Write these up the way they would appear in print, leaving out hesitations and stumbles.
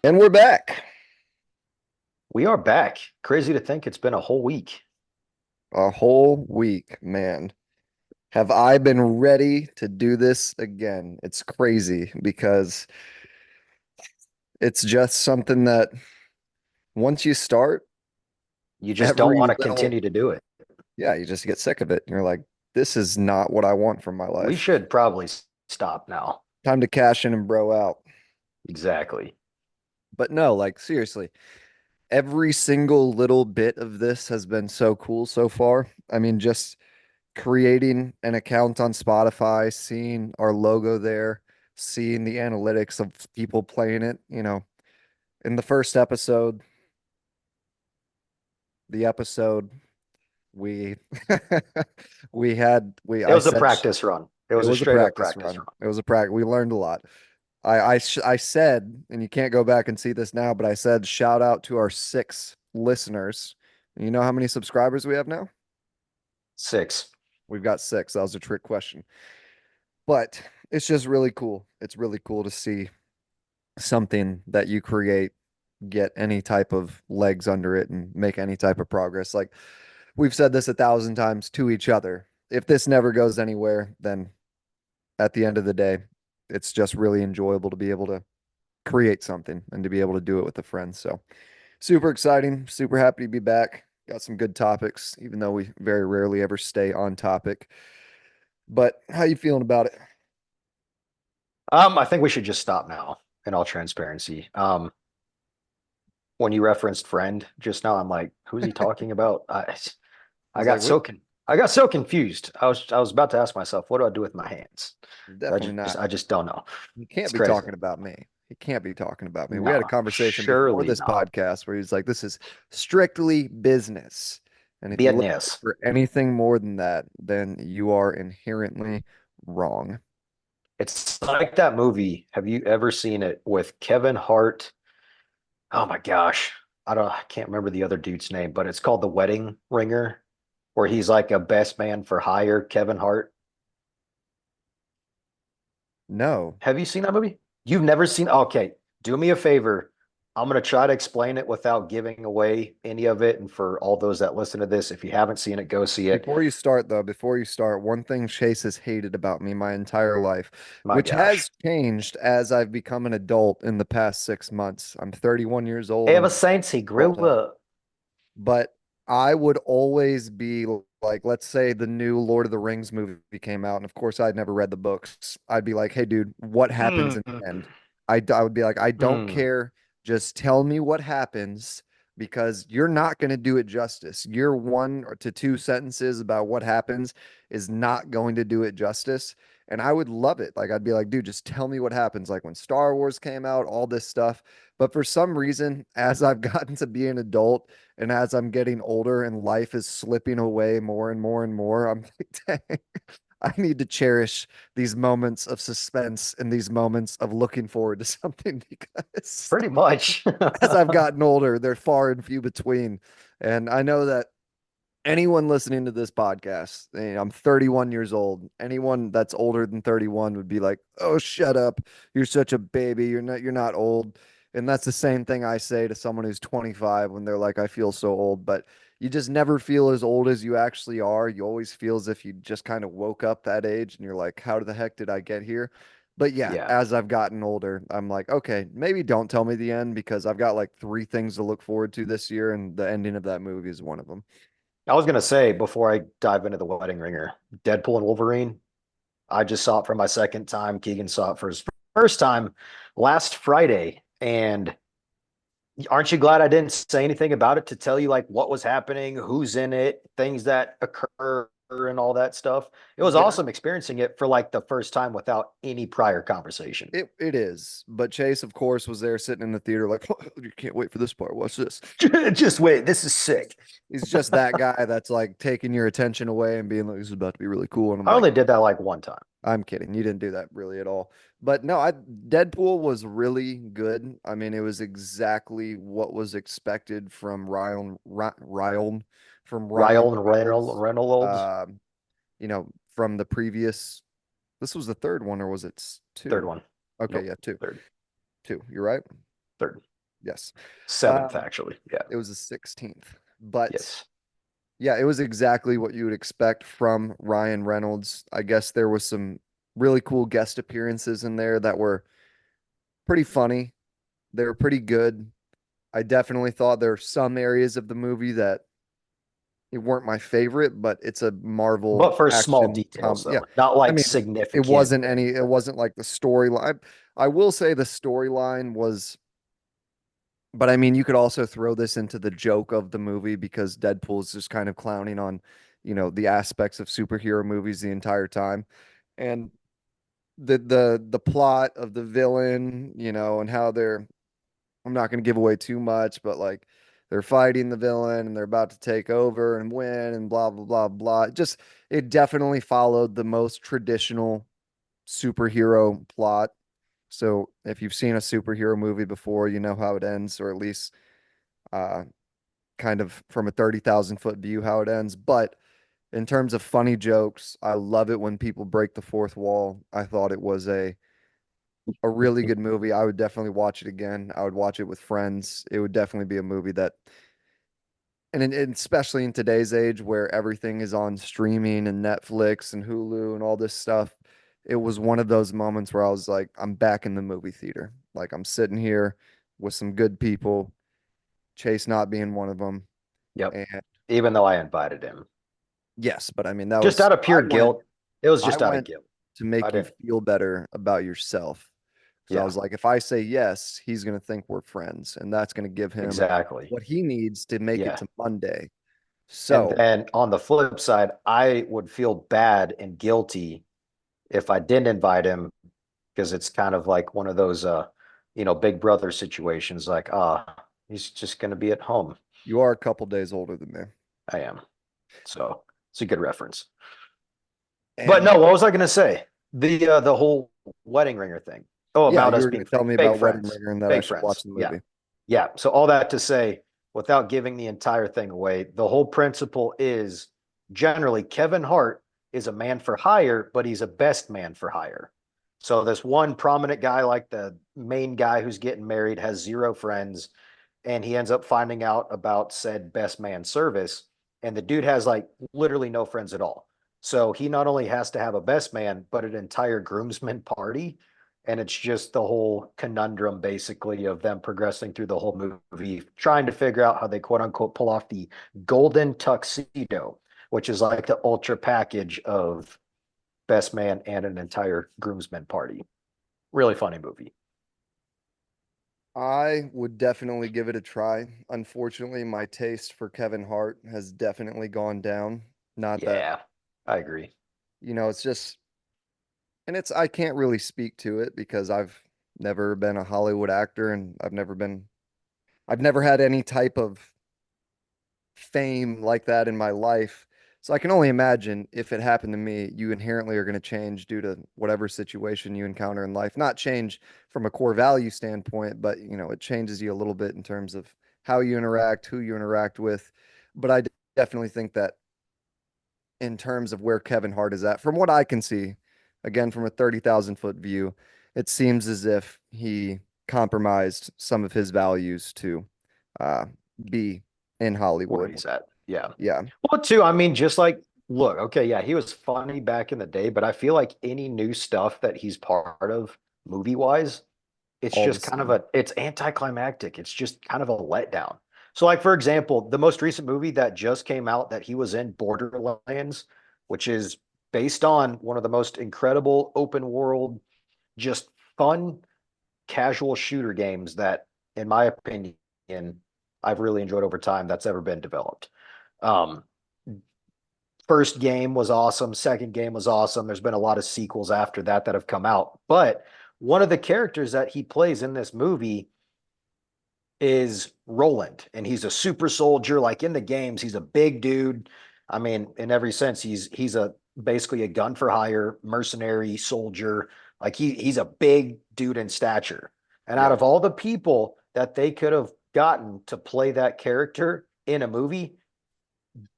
And we're back. We are back. Crazy to think it's been a whole week. A whole week, man. Have I been ready to do this again? It's crazy because it's just something that once you start, You just don't every want to little, continue to do it. yeah, you just get sick of it. And you're like, this is not what I want from my We life. should probably stop now. Time to cash in and bro out. Exactly. But no, like seriously, every single little bit of this has been so cool so far. I mean, just creating an account on Spotify, seeing our logo there, seeing the analytics of people playing it. In the first episode, the episode we It I was a said practice run. It it was a was a straight up practice practice run. run. It was a practice. We learned a lot. I said, and you can't go back and see this now, but I said shout out to our 6 listeners. And you know how many subscribers we have now? 6. We've got 6. That was a trick question. But it's just really cool. It's really cool to see something that you create get any type of legs under it and make any type of progress. Like we've said this 1,000 times to each other. If this never goes anywhere, then at the end of the day, it's just really enjoyable to be able to create something and to be able to do it with a friend. So super exciting, super happy to be back. Got some good topics, even though we very rarely ever stay on topic. But how you feeling about it? I think we should just stop now in all transparency. When you referenced friend just now, I'm like, who's he talking about? I I was like, got what? so I got so confused. I was about to ask myself, what do I do with my hands? I Definitely just not. I just don't know. He can't It's be crazy. talking about me. He can't be talking about me. We had a No, conversation before surely this not. podcast where he's like, this is strictly business. And if you look at it Business. for anything more than that, then you are inherently wrong. It's like that movie. Have you ever seen it with Kevin Hart? Oh my gosh. I can't remember the other dude's name, but it's called The Wedding Ringer, where he's like a best man for hire, Kevin Hart. No. Have you seen that movie? You've never seen? Okay, do me a favor. I'm going to try to explain it without giving away any of it. And for all those that listen to this, if you haven't seen it, go see it. Before you start, though, before you start, one thing Chase has hated about me my entire life, My which gosh. has changed as I've become an adult in the past 6 months. I'm 31 years old. I'm Ever since he grew adulthood. up. But I would always be like, let's say the new Lord of the Rings movie came out, and of course I'd never read the books. I'd be like, hey, dude, what happens Hmm. in the end? I would be like, I don't Hmm. care. Just tell me what happens because you're not going to do it justice. Your 1 or 2 sentences about what happens is not going to do it justice. And I would love it. Like, I'd be like, dude, just tell me what happens. Like when Star Wars came out, all this stuff. But for some reason, as I've gotten to be an adult, and as I'm getting older and life is slipping away more and more and more, I'm like, dang, I need to cherish these moments of suspense and these moments of looking forward to something because Pretty much. as I've gotten older, they're far and few between. And I know that anyone listening to this podcast, I'm 31 years old. Anyone that's older than 31 would be like, "Oh, shut up. You're such a baby. You're not old." And that's the same thing I say to someone who's 25 when they're like, "I feel so old." But you just never feel as old as you actually are. You always feel as if you just kind of woke up that age and you're like, "How the heck did I get here?" But yeah, Yeah. as I've gotten older, I'm like, okay, maybe don't tell me the end because I've got like 3 things to look forward to this year, and the ending of that movie is one of them. I was gonna say before I dive into the wedding ringer, Deadpool and Wolverine. I just saw it for my second time. Keegan saw it for his first time last Friday. And aren't you glad I didn't say anything about it to tell you like what was happening, who's in it, things that occur and all that stuff? It was Yeah, awesome experiencing it for like the first time without any prior conversation. it is. But Chase, of course, was there sitting in the theater like, oh, you can't wait for this part. Watch this. Just wait, this is sick. He's just that guy that's like taking your attention away and being like, this is about to be really cool. And I'm I like, only did that like one time. I'm kidding. You didn't do that really at all. But no, I Deadpool was really good. I mean, it was exactly what was expected from Ryan Ryan Reynolds. Reynolds, Um, from the previous. This was the third one, or was it third two? one. Okay, Nope, yeah, two. third, Two. You're right. third. Yes. Seventh, Um, actually. Yeah. it was the 16th. But Yes. yeah, it was exactly what you would expect from Ryan Reynolds. I guess there was some really cool guest appearances in there that were pretty funny. They were pretty good. I definitely thought there were some areas of the movie that it weren't my favorite, but it's a Marvel But for small action details, Yeah. though, not I like mean, significant. it wasn't like the storyline. I will say the storyline was, but I mean, you could also throw this into the joke of the movie because Deadpool's just kind of clowning on, the aspects of superhero movies the entire time. And the plot of the villain, and how I'm not going to give away too much, but like they're fighting the villain and they're about to take over and win and blah blah blah blah. Just it definitely followed the most traditional superhero plot. So if you've seen a superhero movie before, you know how it ends, or at least uh kind of from a 30,000 foot view how it ends. But in terms of funny jokes, I love it when people break the fourth wall. I thought it was a really good movie. I would definitely watch it again. I would watch it with friends. It would definitely be a movie that, and especially in today's age where everything is on streaming and Netflix and Hulu and all this stuff, it was one of those moments where I was like, I'm back in the movie theater. Like I'm sitting here with some good people, Chase not being one of them. Yep. And Even though I invited him, yes, but I mean, just out of pure guilt. It was I just out of went guilt. to I make you didn't. feel better about yourself. Because I Yeah, was like, if I say yes, he's going to think we're friends, and that's going to give him exactly. what he needs to make it Yeah. to Monday. And So then on the flip side, I would feel bad and guilty if I didn't invite him because it's kind of like one of those big brother situations like, he's just going to be at home. you are a couple days older than me. I am. So, it's a good reference. But And no, what was I going to say? The whole wedding ringer thing. Oh, yeah, about you us were going being to tell me fake about Wedding friends. Ringer and that I Fake should watch friends. the Yeah. movie. Yeah. So all that to say, without giving the entire thing away, the whole principle is generally Kevin Hart is a man for hire, but he's a best man for hire. So this one prominent guy, like the main guy who's getting married, has zero friends, and he ends up finding out about said best man service. And the dude has like literally no friends at all. So he not only has to have a best man, but an entire groomsmen party. And it's just the whole conundrum basically of them progressing through the whole movie, trying to figure out how they quote unquote pull off the golden tuxedo, which is like the ultra package of best man and an entire groomsmen party. Really funny movie. I would definitely give it a try. Unfortunately, my taste for Kevin Hart has definitely gone down. Not that, Yeah, I agree. it's just, and I can't really speak to it because I've never been a Hollywood actor and I've never had any type of fame like that in my life. So I can only imagine if it happened to me, you inherently are going to change due to whatever situation you encounter in life. Not change from a core value standpoint, but it changes you a little bit in terms of how you interact, who you interact with. But definitely think that in terms of where Kevin Hart is at, from what I can see, again from a 30,000 foot view, it seems as if he compromised some of his values to uh, be in Where Hollywood. he's at. Yeah. Yeah, Well, too, I mean, just like, look, okay, yeah, he was funny back in the day, but I feel like any new stuff that he's part of movie wise, it's all the just kind of same. it's anticlimactic. It's just kind of a letdown. So, like, for example, the most recent movie that just came out that he was in, Borderlands, which is based on one of the most incredible open world, just fun, casual shooter games that, in my opinion, I've really enjoyed over time that's ever been developed. Um, First game was awesome. Second game was awesome. There's been a lot of sequels after that that have come out. But one of the characters that he plays in this movie is Roland, and he's a super soldier. Like in the games, he's a big dude. I mean, in every sense, he's a basically a gun for hire mercenary soldier. Like he's a big dude in stature. And out Yeah, of all the people that they could have gotten to play that character in a movie,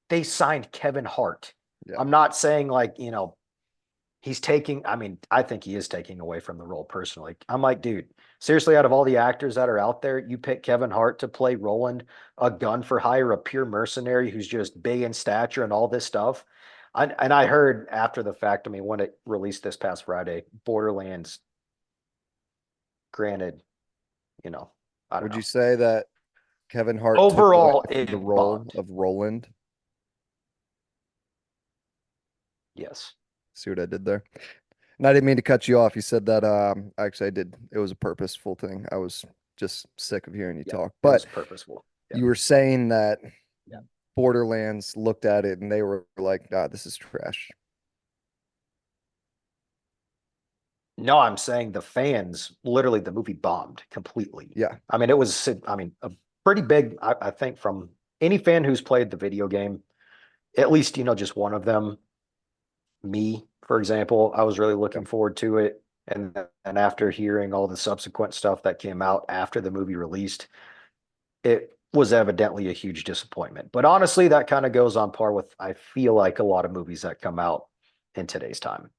they signed Kevin Hart. yeah. I'm not saying like, he's taking, I mean, I think he is taking away from the role personally. I'm like, dude, seriously, out of all the actors that are out there, you pick Kevin Hart to play Roland, a gun for hire, a pure mercenary who's just big in stature and all this stuff. And I heard after the fact, I mean, when it released this past Friday, Borderlands, granted, you know, I don't Would you know. say that Kevin Hart took away Overall, from the it role bombed. of Roland? Yes. See what I did there? And I didn't mean to cut you off. You said that actually I did. It was a purposeful thing. I was just sick of hearing you Yeah. talk. It was But purposeful. Yeah. you were saying that Yeah. Borderlands looked at it and they were like, "Ah, this is trash." No, I'm saying the fans, literally, the movie bombed completely. Yeah, I mean, it was, I mean, a pretty big, I think, from any fan who's played the video game, at least, just one of them, me, for example, I was really yeah, looking forward to it. And after hearing all the subsequent stuff that came out after the movie released, it was evidently a huge disappointment. But honestly, that kind of goes on par with, I feel like, a lot of movies that come out in today's time.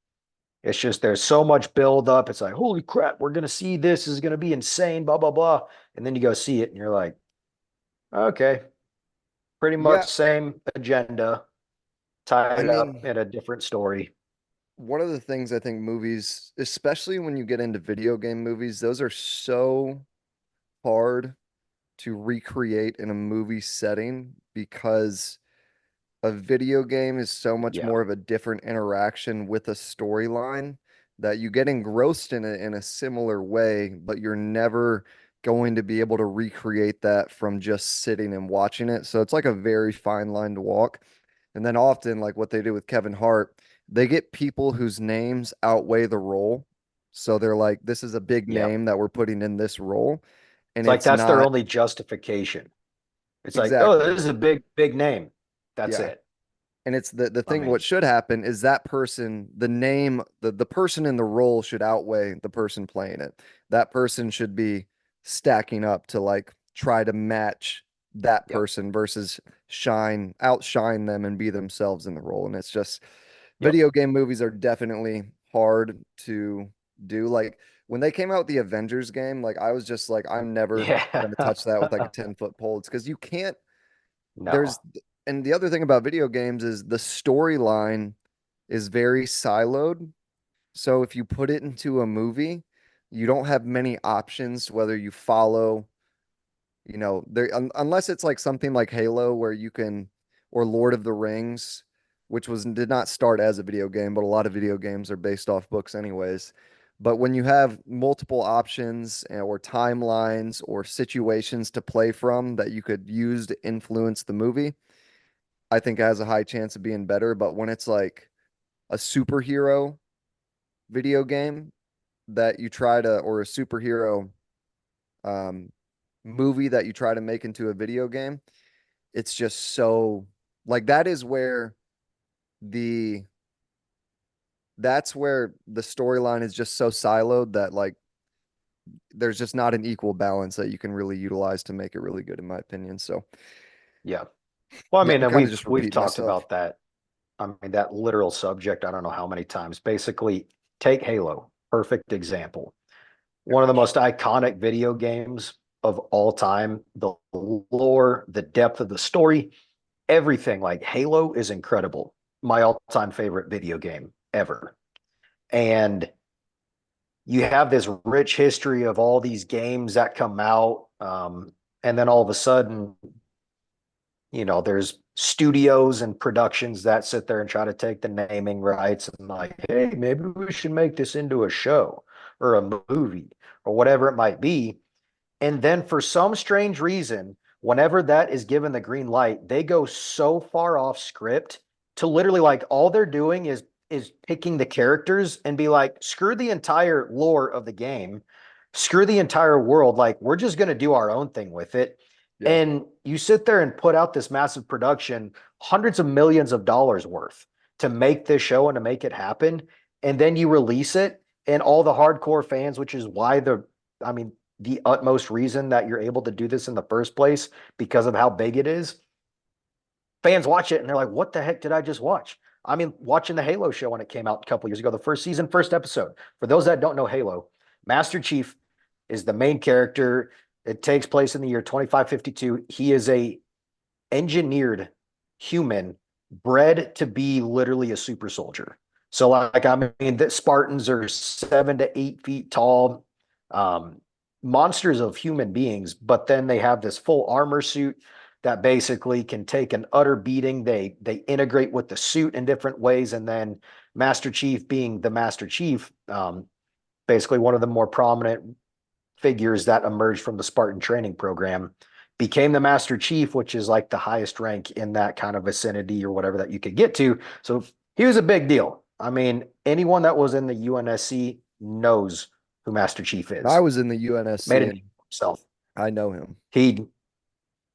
It's just there's so much build up. It's like, holy crap, we're gonna see this. This is gonna be insane, blah, blah, blah. And then you go see it and you're like, okay, pretty yeah. much same agenda, I tied up mean, in a different story. one of the things I think movies, especially when you get into video game movies, those are so hard to recreate in a movie setting because a video game is so much Yeah. more of a different interaction with a storyline that you get engrossed in it in a similar way, but you're never going to be able to recreate that from just sitting and watching it. So it's like a very fine line to walk. And then often, like what they do with Kevin Hart, they get people whose names outweigh the role. So they're like, this is a big Yeah. name that we're putting in this role. And It's like it's that's their not only justification. It's like, oh, exactly. this is a big, big name. That's Yeah. it. And it's the I thing mean, what should happen is that person, the name, the person in the role should outweigh the person playing it. That person should be stacking up to like try to match that yep, person versus outshine them and be themselves in the role. And it's just yep. video game movies are definitely hard to do. Like when they came out with the Avengers game, like I was just like, I'm never Yeah. gonna touch that with like a 10-foot pole. It's because you can't there's No. and the other thing about video games is the storyline is very siloed. So if you put it into a movie, you don't have many options whether you follow, there unless it's like something like Halo where you can or Lord of the Rings, which was did not start as a video game, but a lot of video games are based off books anyways. But when you have multiple options or timelines or situations to play from that you could use to influence the movie, I think it has a high chance of being better. But when it's like a superhero video game that you try to, or a superhero um, movie that you try to make into a video game, it's just so like the that's where the storyline is just so siloed that like there's just not an equal balance that you can really utilize to make it really good, in my opinion. So Yeah. Well, I yeah, mean, I'm and kind of we've just we've repeating talked myself. about that. I mean, that literal subject, I don't know how many times. Basically, take Halo, perfect example. One of the most iconic video games of all time. The lore, the depth of the story, everything. Like Halo is incredible. My all-time favorite video game ever. And you have this rich history of all these games that come out. And then all of a sudden, there's studios and productions that sit there and try to take the naming rights and like, hey, maybe we should make this into a show or a movie or whatever it might be. And then for some strange reason, whenever that is given the green light, they go so far off script to literally like all they're doing is picking the characters and be like, screw the entire lore of the game, screw the entire world. Like we're just gonna do our own thing with it. Yeah. And you sit there and put out this massive production, hundreds of millions of dollars worth to make this show and to make it happen. And then you release it, and all the hardcore fans, which is why I mean, the utmost reason that you're able to do this in the first place because of how big it is. Fans watch it and they're like, what the heck did I just watch? I mean, watching the Halo show when it came out a couple years ago, the first season, first episode. For those that don't know Halo, Master Chief is the main character. It takes place in the year 2552. He is a engineered human bred to be literally a super soldier. So, like, I mean, the Spartans are 7 to 8 feet tall, um, monsters of human beings, but then they have this full armor suit that basically can take an utter beating. They integrate with the suit in different ways, and then Master Chief being the Master Chief, basically one of the more prominent figures that emerged from the Spartan training program, became the Master Chief, which is like the highest rank in that kind of vicinity or whatever that you could get to. So he was a big deal. I mean, anyone that was in the UNSC knows who Master Chief I is. was in the Made a UNSC name and for himself. I know him. He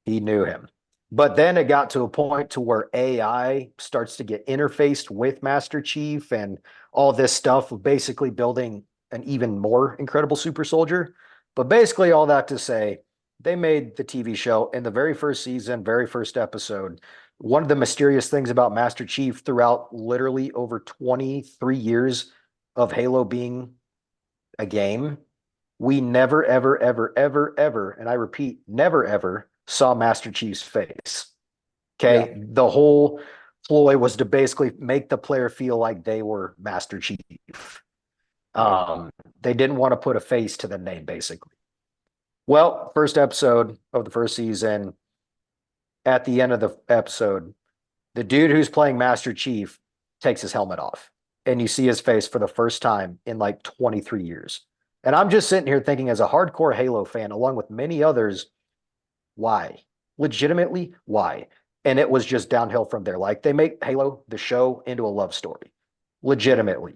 he knew him. But then it got to a point to where AI starts to get interfaced with Master Chief and all this stuff of basically building an even more incredible super soldier. But basically, all that to say, they made the TV show in the very first season, very first episode. One of the mysterious things about Master Chief throughout literally over 23 years of Halo being a game, we never, ever, ever, ever, ever, and I repeat, never, ever saw Master Chief's face. Yeah. Okay. The whole ploy was to basically make the player feel like they were Master Chief. Yep. Um, they didn't want to put a face to the name, basically. Well, first episode of the first season, at the end of the episode, the dude who's playing Master Chief takes his helmet off, and you see his face for the first time in like 23 years. And I'm just sitting here thinking, as a hardcore Halo fan, along with many others, why? Legitimately, why? And it was just downhill from there. Like, they make Halo, the show, into a love story. Legitimately.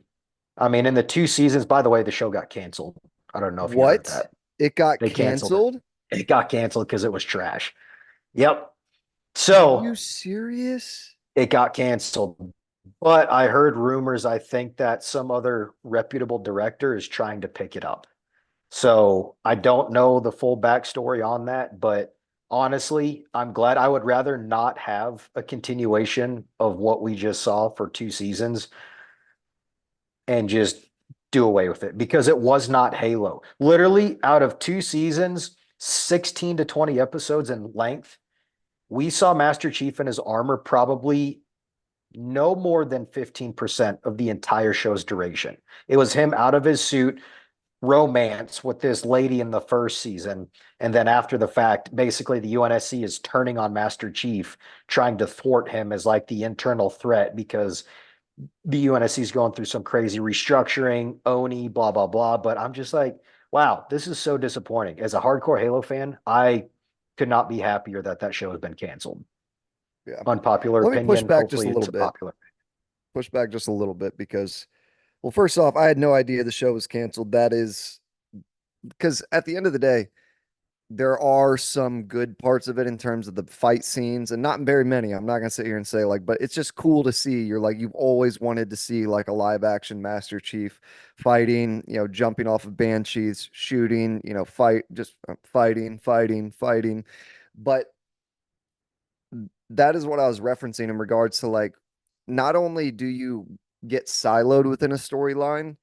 I mean, in the 2 seasons, by the way, the show got canceled. I don't know if you heard What? that. It got They canceled it. canceled? It got canceled because it was trash. Yep. Are So you serious? it got canceled. But I heard rumors, I think that some other reputable director is trying to pick it up. So I don't know the full backstory on that, but honestly, I'm glad. I would rather not have a continuation of what we just saw for 2 seasons and just do away with it, because it was not Halo. Literally, out of 2 seasons, 16 to 20 episodes in length, we saw Master Chief in his armor probably no more than 15% of the entire show's duration. It was him out of his suit, romance with this lady in the first season. And then after the fact, basically the UNSC is turning on Master Chief, trying to thwart him as like the internal threat, because the UNSC is going through some crazy restructuring, Oni, blah, blah, blah. But I'm just like, wow, this is so disappointing. As a hardcore Halo fan, I could not be happier that that show has been canceled. Yeah. Unpopular Let me push opinion. back just a Hopefully little it's a bit. popular. Push back just a little bit because, well, first off, I had no idea the show was canceled. That is because at the end of the day, there are some good parts of it in terms of the fight scenes and not very many. I'm not gonna sit here and say like, but it's just cool to see. You're like, you've always wanted to see like a live action Master Chief fighting, jumping off of banshees, shooting, fighting, fighting, fighting. But that is what I was referencing in regards to like, not only do you get siloed within a storyline,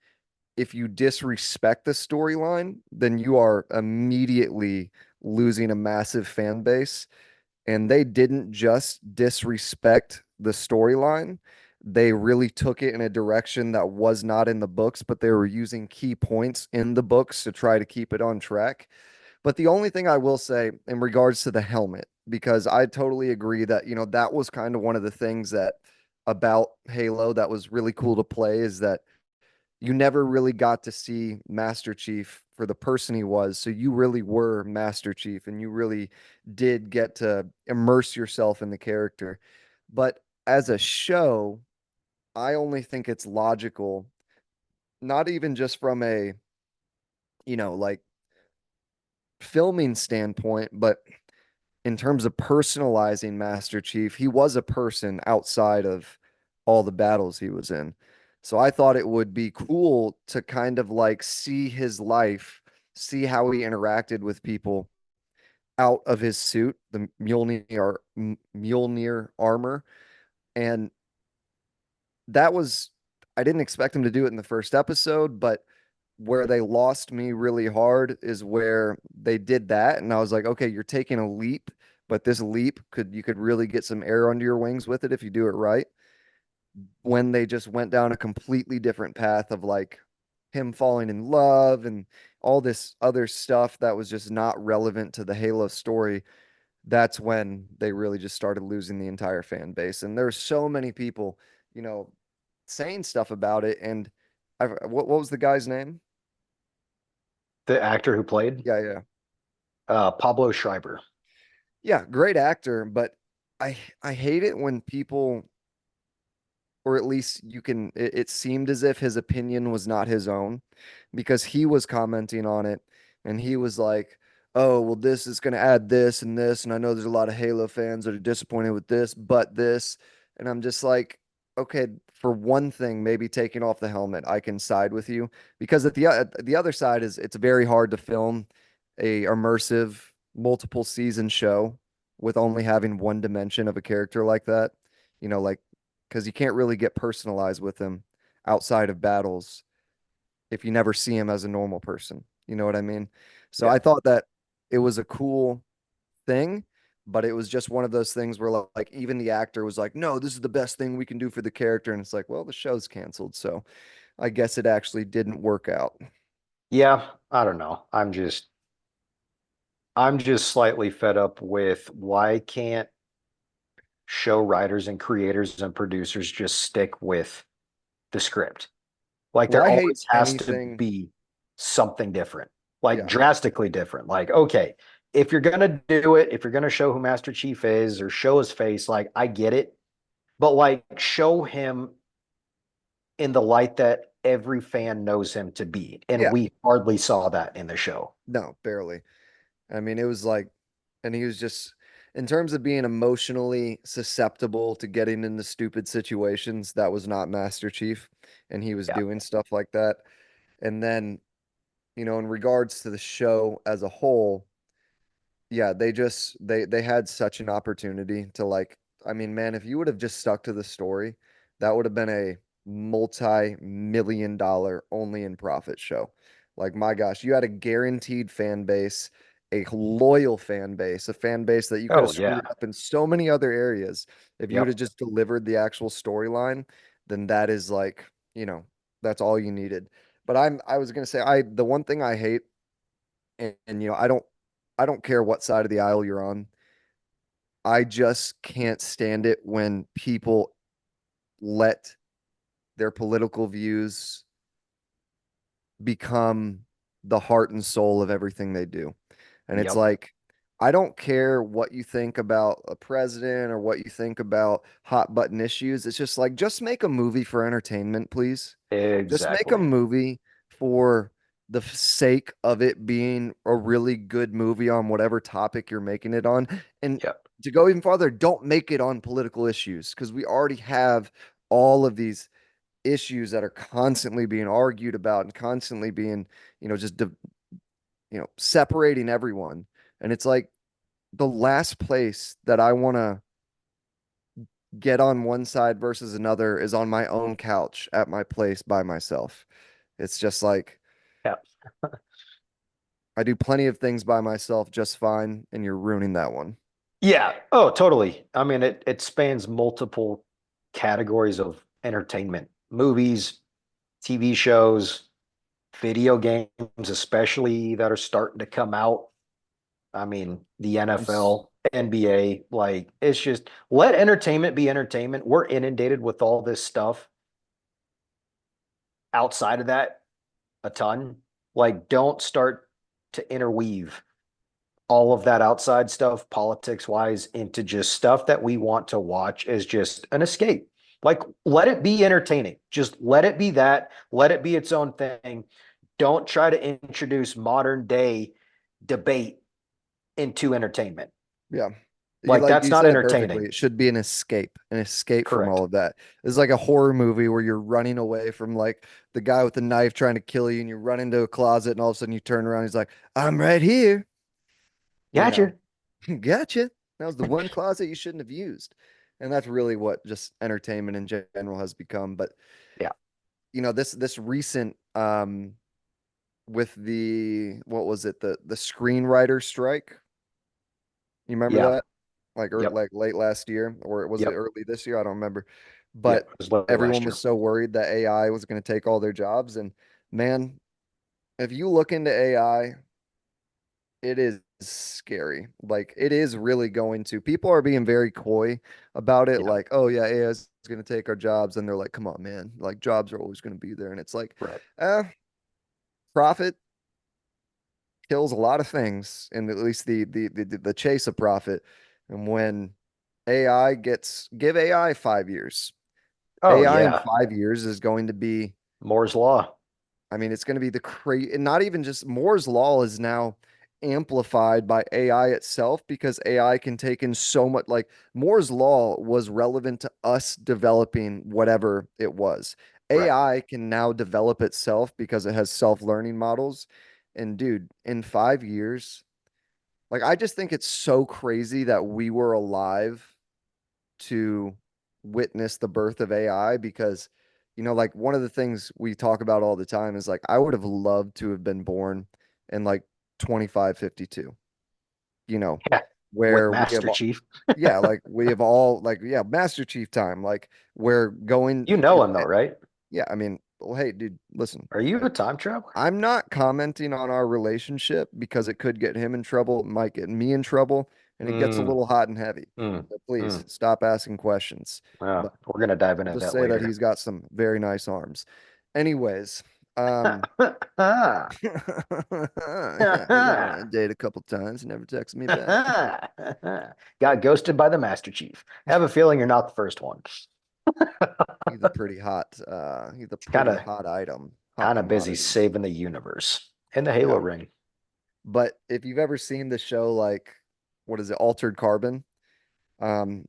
if you disrespect the storyline, then you are immediately losing a massive fan base. And they didn't just disrespect the storyline, they really took it in a direction that was not in the books, but they were using key points in the books to try to keep it on track. But the only thing I will say in regards to the helmet, because I totally agree that, that was kind of one of the things that about Halo that was really cool to play is that you never really got to see Master Chief for the person he was. So you really were Master Chief and you really did get to immerse yourself in the character. But as a show, I only think it's logical, not even just from a, like filming standpoint, but in terms of personalizing Master Chief, he was a person outside of all the battles he was in. So I thought it would be cool to kind of like see his life, see how he interacted with people out of his suit, the Mjolnir armor, and that was, I didn't expect him to do it in the first episode, but where they lost me really hard is where they did that. And I was like, okay, you're taking a leap, but this leap you could really get some air under your wings with it if you do it right. When they just went down a completely different path of like him falling in love and all this other stuff that was just not relevant to the Halo story, that's when they really just started losing the entire fan base. And there's so many people, you know, saying stuff about it. And what was the guy's name? The actor who played Yeah, yeah. Pablo Schreiber. Yeah, great actor, but I hate it when people, or at least it seemed as if his opinion was not his own, because he was commenting on it and he was like, oh, well, this is going to add this and this. And I know there's a lot of Halo fans that are disappointed with this, but this. And I'm just like, okay, for one thing, maybe taking off the helmet, I can side with you, because the other side is it's very hard to film a immersive multiple season show with only having one dimension of a character like that. Like, because you can't really get personalized with him outside of battles if you never see him as a normal person. You know what I mean? So Yeah. I thought that it was a cool thing, but it was just one of those things where like even the actor was like, "No, this is the best thing we can do for the character." And it's like, "Well, the show's canceled." So I guess it actually didn't work out. Yeah, I don't know. I'm just slightly fed up with why can't show writers and creators and producers just stick with the script? Like Well, there I hate always has to anything. be something different, like Yeah. drastically different. Like, okay, if you're gonna do it, if you're gonna show who Master Chief is or show his face, like I get it, but like show him in the light that every fan knows him to be. And Yeah. we hardly saw that in the show. No, barely. I mean, it was like, and he was just, in terms of being emotionally susceptible to getting into stupid situations, that was not Master Chief. And he was Yeah. doing stuff like that. And then, in regards to the show as a whole, yeah, they had such an opportunity to like, I mean, man, if you would have just stuck to the story, that would have been a multi-million dollar only in profit show. Like my gosh, you had a guaranteed fan base, a loyal fan base, a fan base that you could have Oh, yeah. screwed up in so many other areas. If you would have Yep. just delivered the actual storyline, then that is like, that's all you needed. But I was gonna say the one thing I hate, and I don't care what side of the aisle you're on. I just can't stand it when people let their political views become the heart and soul of everything they do. And it's Yep. like, I don't care what you think about a president or what you think about hot button issues. It's just like, just make a movie for entertainment, please. Just make a Exactly. movie for the sake of it being a really good movie on whatever topic you're making it on. And Yep. to go even farther, don't make it on political issues, because we already have all of these issues that are constantly being argued about and constantly being, just separating everyone. And it's like the last place that I want to get on one side versus another is on my own couch at my place by myself. It's just like Yep. I do plenty of things by myself just fine, and you're ruining that one. Yeah. Oh, totally. I mean, it spans multiple categories of entertainment, movies, TV shows, video games, especially that are starting to come out. I mean, the NFL, NBA, like it's just let entertainment be entertainment. We're inundated with all this stuff outside of that a ton. Like, don't start to interweave all of that outside stuff, politics wise, into just stuff that we want to watch as just an escape. Like, let it be entertaining. Just let it be that. Let it be its own thing. Don't try to introduce modern day debate into entertainment. Yeah. You Like, like that's you not said it perfectly. entertaining. It should be an escape from all Correct. of that. It's like a horror movie where you're running away from like the guy with the knife trying to kill you, and you run into a closet, and all of a sudden you turn around, he's like, "I'm right here." You know, Gotcha. gotcha. That was the one closet you shouldn't have used. And that's really what just entertainment in general has become. But Yeah. this recent with the what was it, the screenwriter strike? You remember Yeah. that? Yep. Like late last year, or was it Yep. early this year? I don't remember. Yep. But It was late everyone last was year. so worried that AI was going to take all their jobs. And man, if you look into AI, it is scary. Like it is really going to. People are being very coy about it, Yeah. like, oh yeah, AI is going to take our jobs, and they're like, come on, man, like jobs are always going to be there, and it's like, Right. eh, profit kills a lot of things, and at least the chase of profit. And when AI gets give AI 5 years, Oh AI in yeah. 5 years is going to be, Moore's law. I mean, it's going to be the crazy, and not even just Moore's law is now amplified by AI itself because AI can take in so much. Like Moore's law was relevant to us developing whatever it was. Right. AI can now develop itself because it has self-learning models. And dude, in 5 years, like I just think it's so crazy that we were alive to witness the birth of AI because, like one of the things we talk about all the time is like, I would have loved to have been born in like 2552, you know, Yeah. With where we have, Master Chief. yeah, like we have all, like, yeah, Master Chief time, like we're going, You know him though, right? yeah, I mean, well, hey, dude, listen, Are you a time traveler? I'm not commenting on our relationship because it could get him in trouble, it might get me in trouble, and it gets a Mm, little hot and heavy. mm, So please mm. stop asking questions. But We're gonna dive I'll into just that say that later. he's got some very nice arms. Anyways, um, yeah, I dated a couple times, never texted me back. Got ghosted by the Master Chief. Have a feeling you're not the first one. He's a Kind pretty of hot item, hot kind of busy commodity. saving the universe in the Halo Yeah. ring. But if you've ever seen the show, like, what is it, Altered Carbon? Um,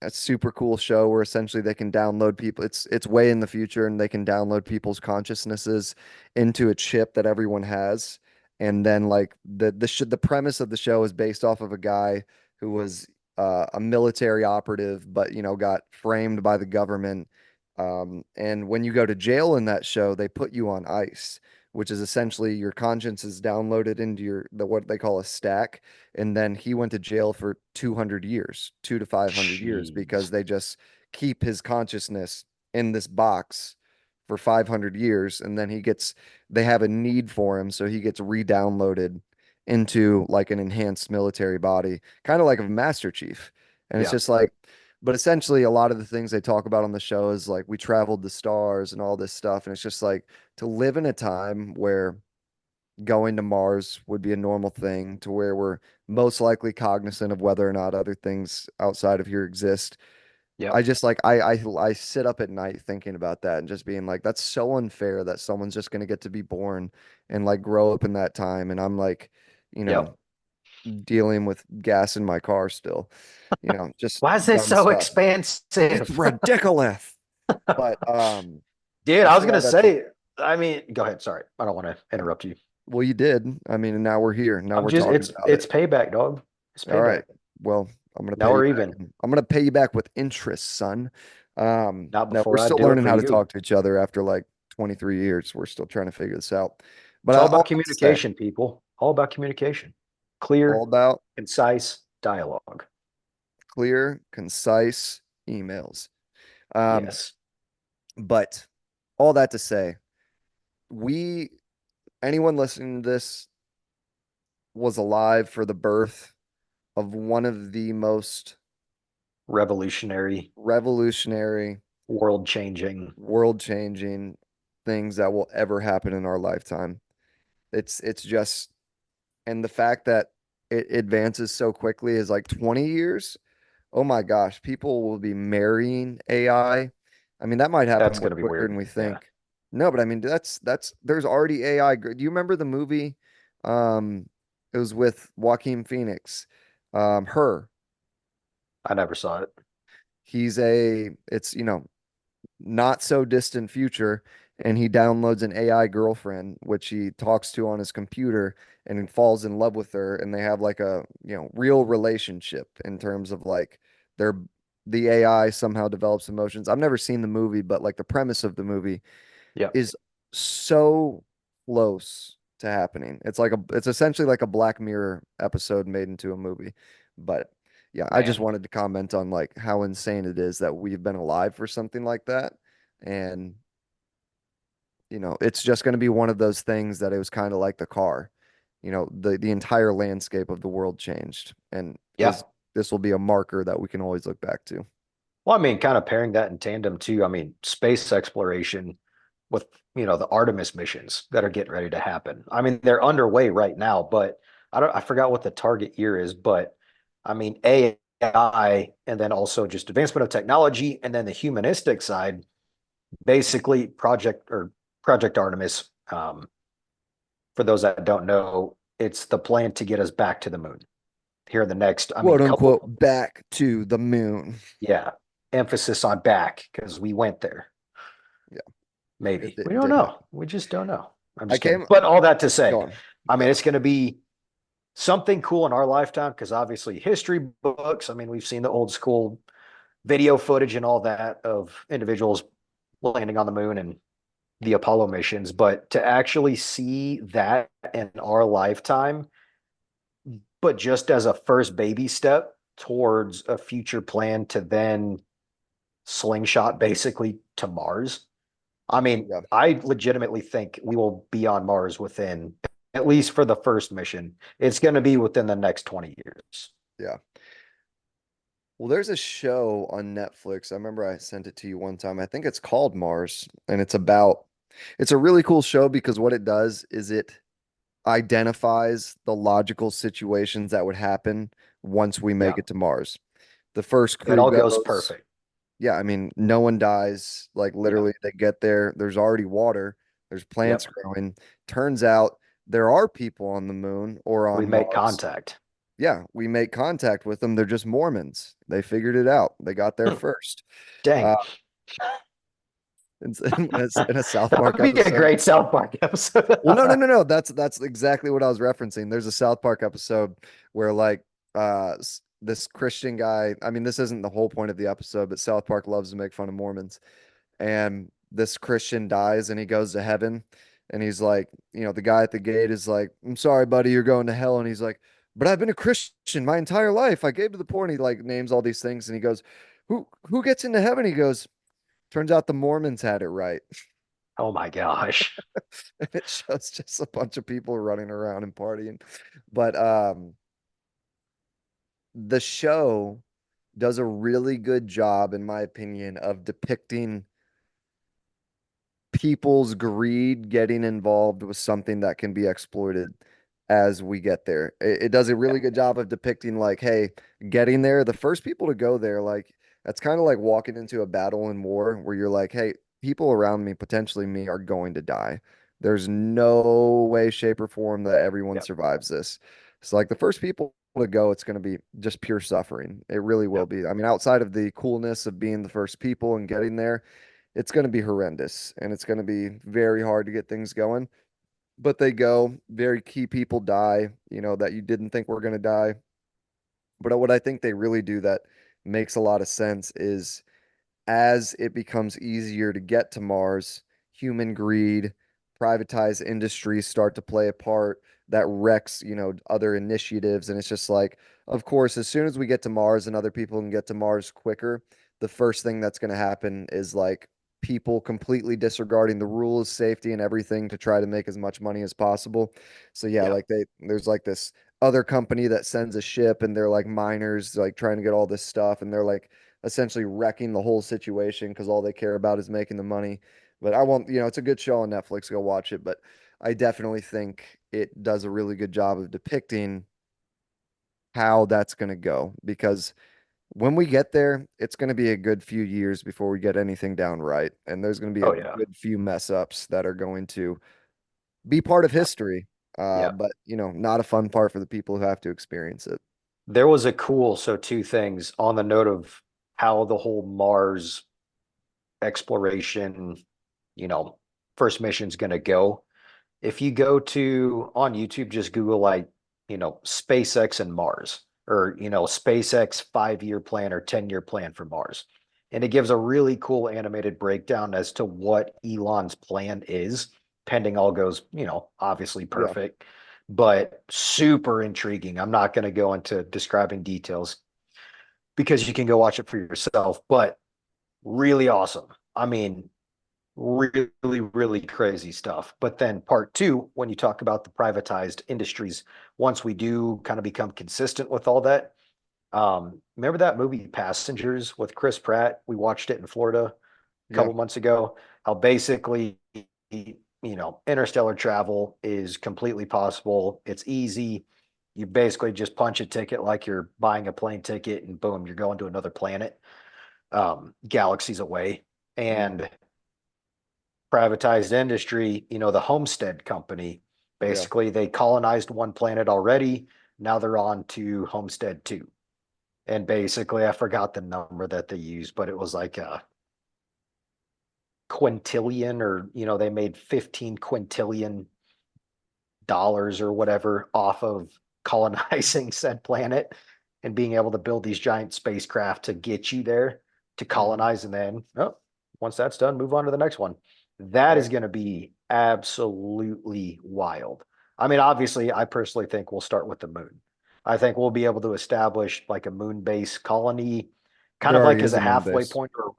a super cool show where essentially they can download people. It's way in the future, and they can download people's consciousnesses into a chip that everyone has. And then like the premise of the show is based off of a guy who was a military operative, but got framed by the government. And when you go to jail in that show, they put you on ice, which is essentially your conscience is downloaded into the what they call a stack. And then he went to jail for 200 years, 2 to 500 years, because Jeez. they just keep his consciousness in this box for 500 years. And then they have a need for him. So he gets re-downloaded into like an enhanced military body, kind of like a Master Chief. And it's Yeah. just like, but essentially a lot of the things they talk about on the show is like we traveled the stars and all this stuff. And it's just like to live in a time where going to Mars would be a normal thing, to where we're most likely cognizant of whether or not other things outside of here exist. I Yep. just like I sit up at night thinking about that and just being like, that's so unfair that someone's just gonna get to be born and like grow up in that time. And I'm like, you know, Yep. dealing with gas in my car still, just Why is it dumb so stuff. It's expensive? ridiculous. But Dude, I I was say gonna all that to, say, I mean, go ahead. Sorry. I don't want to interrupt you. well, you did. I mean, and now we're here. Now I'm we're just talking about it. it's payback, dog. It's All right. payback. Well, I'm gonna Now pay you or back. even. I'm gonna pay you back with interest, son. Not No, we're before I still do it learning for how to you. talk to each other after like 23 years. We're still trying to figure this out. But It's all all about that to say, communication, people. All about communication. all Clear, about concise dialogue. clear, concise emails. Um, Yes. but all that to say, we anyone listening to this was alive for the birth of one of the most Revolutionary, revolutionary, world changing. world-changing things that will ever happen in our lifetime. It's just, and the fact that it advances so quickly is like 20 years. Oh my gosh, people will be marrying AI. I mean, that might happen That's way gonna be quicker weird. than we Yeah. think. No, but I mean, that's there's already AI. Do you remember the movie? Um, it was with Joaquin Phoenix. Her. I never saw it. It's, not so distant future, and he downloads an AI girlfriend which he talks to on his computer, and he falls in love with her, and they have like a real relationship in terms of like their the AI somehow develops emotions. I've never seen the movie, but like the premise of the movie Yep. is so close to happening. It's essentially like a Black Mirror episode made into a movie. But yeah, I just Man. wanted to comment on like how insane it is that we've been alive for something like that. And it's just going to be one of those things that it was kind of like the car. The entire landscape of the world changed, and Yeah. this will be a marker that we can always look back to. Well, I mean, kind of pairing that in tandem too. I mean, space exploration with, the Artemis missions that are getting ready to happen. I mean, they're underway right now, but I forgot what the target year is, but I mean, AI and then also just advancement of technology and then the humanistic side, basically Project Artemis. For those that don't know, it's the plan to get us back to the moon here in the next, I mean, Quote couple, unquote, back to the moon. yeah, emphasis on back because we went there. Yeah, Maybe. We it don't did happen. know. We just don't know. I'm I just kidding. came, But all that to say, go on. I mean, it's going to be something cool in our lifetime because obviously history books, I mean, we've seen the old school video footage and all that of individuals landing on the moon and the Apollo missions, but to actually see that in our lifetime, but just as a first baby step towards a future plan to then slingshot basically to Mars. I mean, Yeah, I legitimately think we will be on Mars within, at least for the first mission, it's going to be within the next 20 years. yeah. Well, there's a show on Netflix. I remember I sent it to you one time. I think it's called Mars, and it's a really cool show because what it does is it identifies the logical situations that would happen once we make Yeah. it to Mars. The first It crew all goes goes. perfect. Yeah, I mean, no one dies. Like Yeah. literally, they get there. There's already water. There's plants Yep. growing. Turns out there are people on the moon or We on make Mars. contact. Yeah, we make contact with them. They're just Mormons. They figured it out. They got there Hmm. first. Dang. Uh, in a South That Park would be a episode. great South Park episode. Well, no, no, no, no. That's exactly what I was referencing. There's a South Park episode where like this Christian guy, I mean, this isn't the whole point of the episode, but South Park loves to make fun of Mormons. And this Christian dies and he goes to heaven. And he's like, the guy at the gate is like, I'm sorry, buddy, you're going to hell. And he's like, but I've been a Christian my entire life. I gave to the poor. And he like names all these things. And he goes, who gets into heaven? He goes, turns out the Mormons had it right. Oh my gosh. And it shows just a bunch of people running around and partying. But the show does a really good job, in my opinion, of depicting people's greed getting involved with something that can be exploited as we get there. It does a Yeah. really good job of depicting, like, hey, getting there, the first people to go there, like, that's kind of like walking into a battle in war where you're like, hey, people around me, potentially me, are going to die. There's no way, shape, or form that everyone Yeah. survives this. So, like, the first people to go, it's going to be just pure suffering. It really Yeah. will be. I mean, outside of the coolness of being the first people and getting there, it's going to be horrendous and it's going to be very hard to get things going. But they go, very key people die, that you didn't think were going to die. But what I think they really do that makes a lot of sense is as it becomes easier to get to Mars, human greed, privatized industries start to play a part that wrecks, other initiatives. And it's just like, of course, as soon as we get to Mars and other people can get to Mars quicker, the first thing that's going to happen is like people completely disregarding the rules, safety, and everything to try to make as much money as possible. So yeah, Yeah. like there's like this other company that sends a ship and they're like miners like trying to get all this stuff and they're like essentially wrecking the whole situation because all they care about is making the money. But I won't, it's a good show on Netflix. Go watch it. But I definitely think it does a really good job of depicting how that's going to go because when we get there, it's going to be a good few years before we get anything down right. And there's going to be a Oh yeah. good few mess ups that are going to be part of history. Yeah. But, not a fun part for the people who have to experience it. There was a cool, so two things on the note of how the whole Mars exploration, you know, first mission's going to go. If you go to on YouTube, just Google like, SpaceX and Mars. or SpaceX 5-year plan or 10-year plan for Mars. And it gives a really cool animated breakdown as to what Elon's plan is, pending all goes, obviously Yeah. perfect, but super intriguing. I'm not going to go into describing details because you can go watch it for yourself, but really awesome. I mean, really, really crazy stuff. But then part two, when you talk about the privatized industries, once we do kind of become consistent with all that, remember that movie Passengers with Chris Pratt? We watched it in Florida a Yeah. couple months ago. How basically, interstellar travel is completely possible. It's easy. You basically just punch a ticket like you're buying a plane ticket, and boom, you're going to another planet, galaxies away. Mhm. And privatized industry, the Homestead Company, Yeah. basically they colonized one planet already. Now they're on to Homestead 2. And basically, I forgot the number that they used, but it was like a quintillion, or, they made 15 quintillion dollars or whatever off of colonizing said planet and being able to build these giant spacecraft to get you there to Mhm. colonize. And then, oh, once that's done, move on to the next one. That is Right. going to be absolutely wild. I mean, obviously, I personally think we'll start with the moon. I think we'll be able to establish like a moon base colony, kind There of already like as is a a moon halfway base point or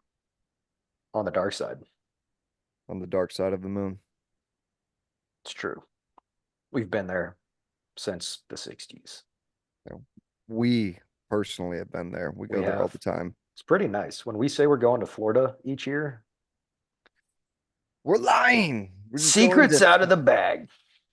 on the dark side. on the dark side of the moon. It's true. We've been there since the 60s. You know, we personally have been there. We We go there all have. the time. It's pretty nice. When we say we're going to Florida each year, We're lying. We're just going secrets to out of the bag.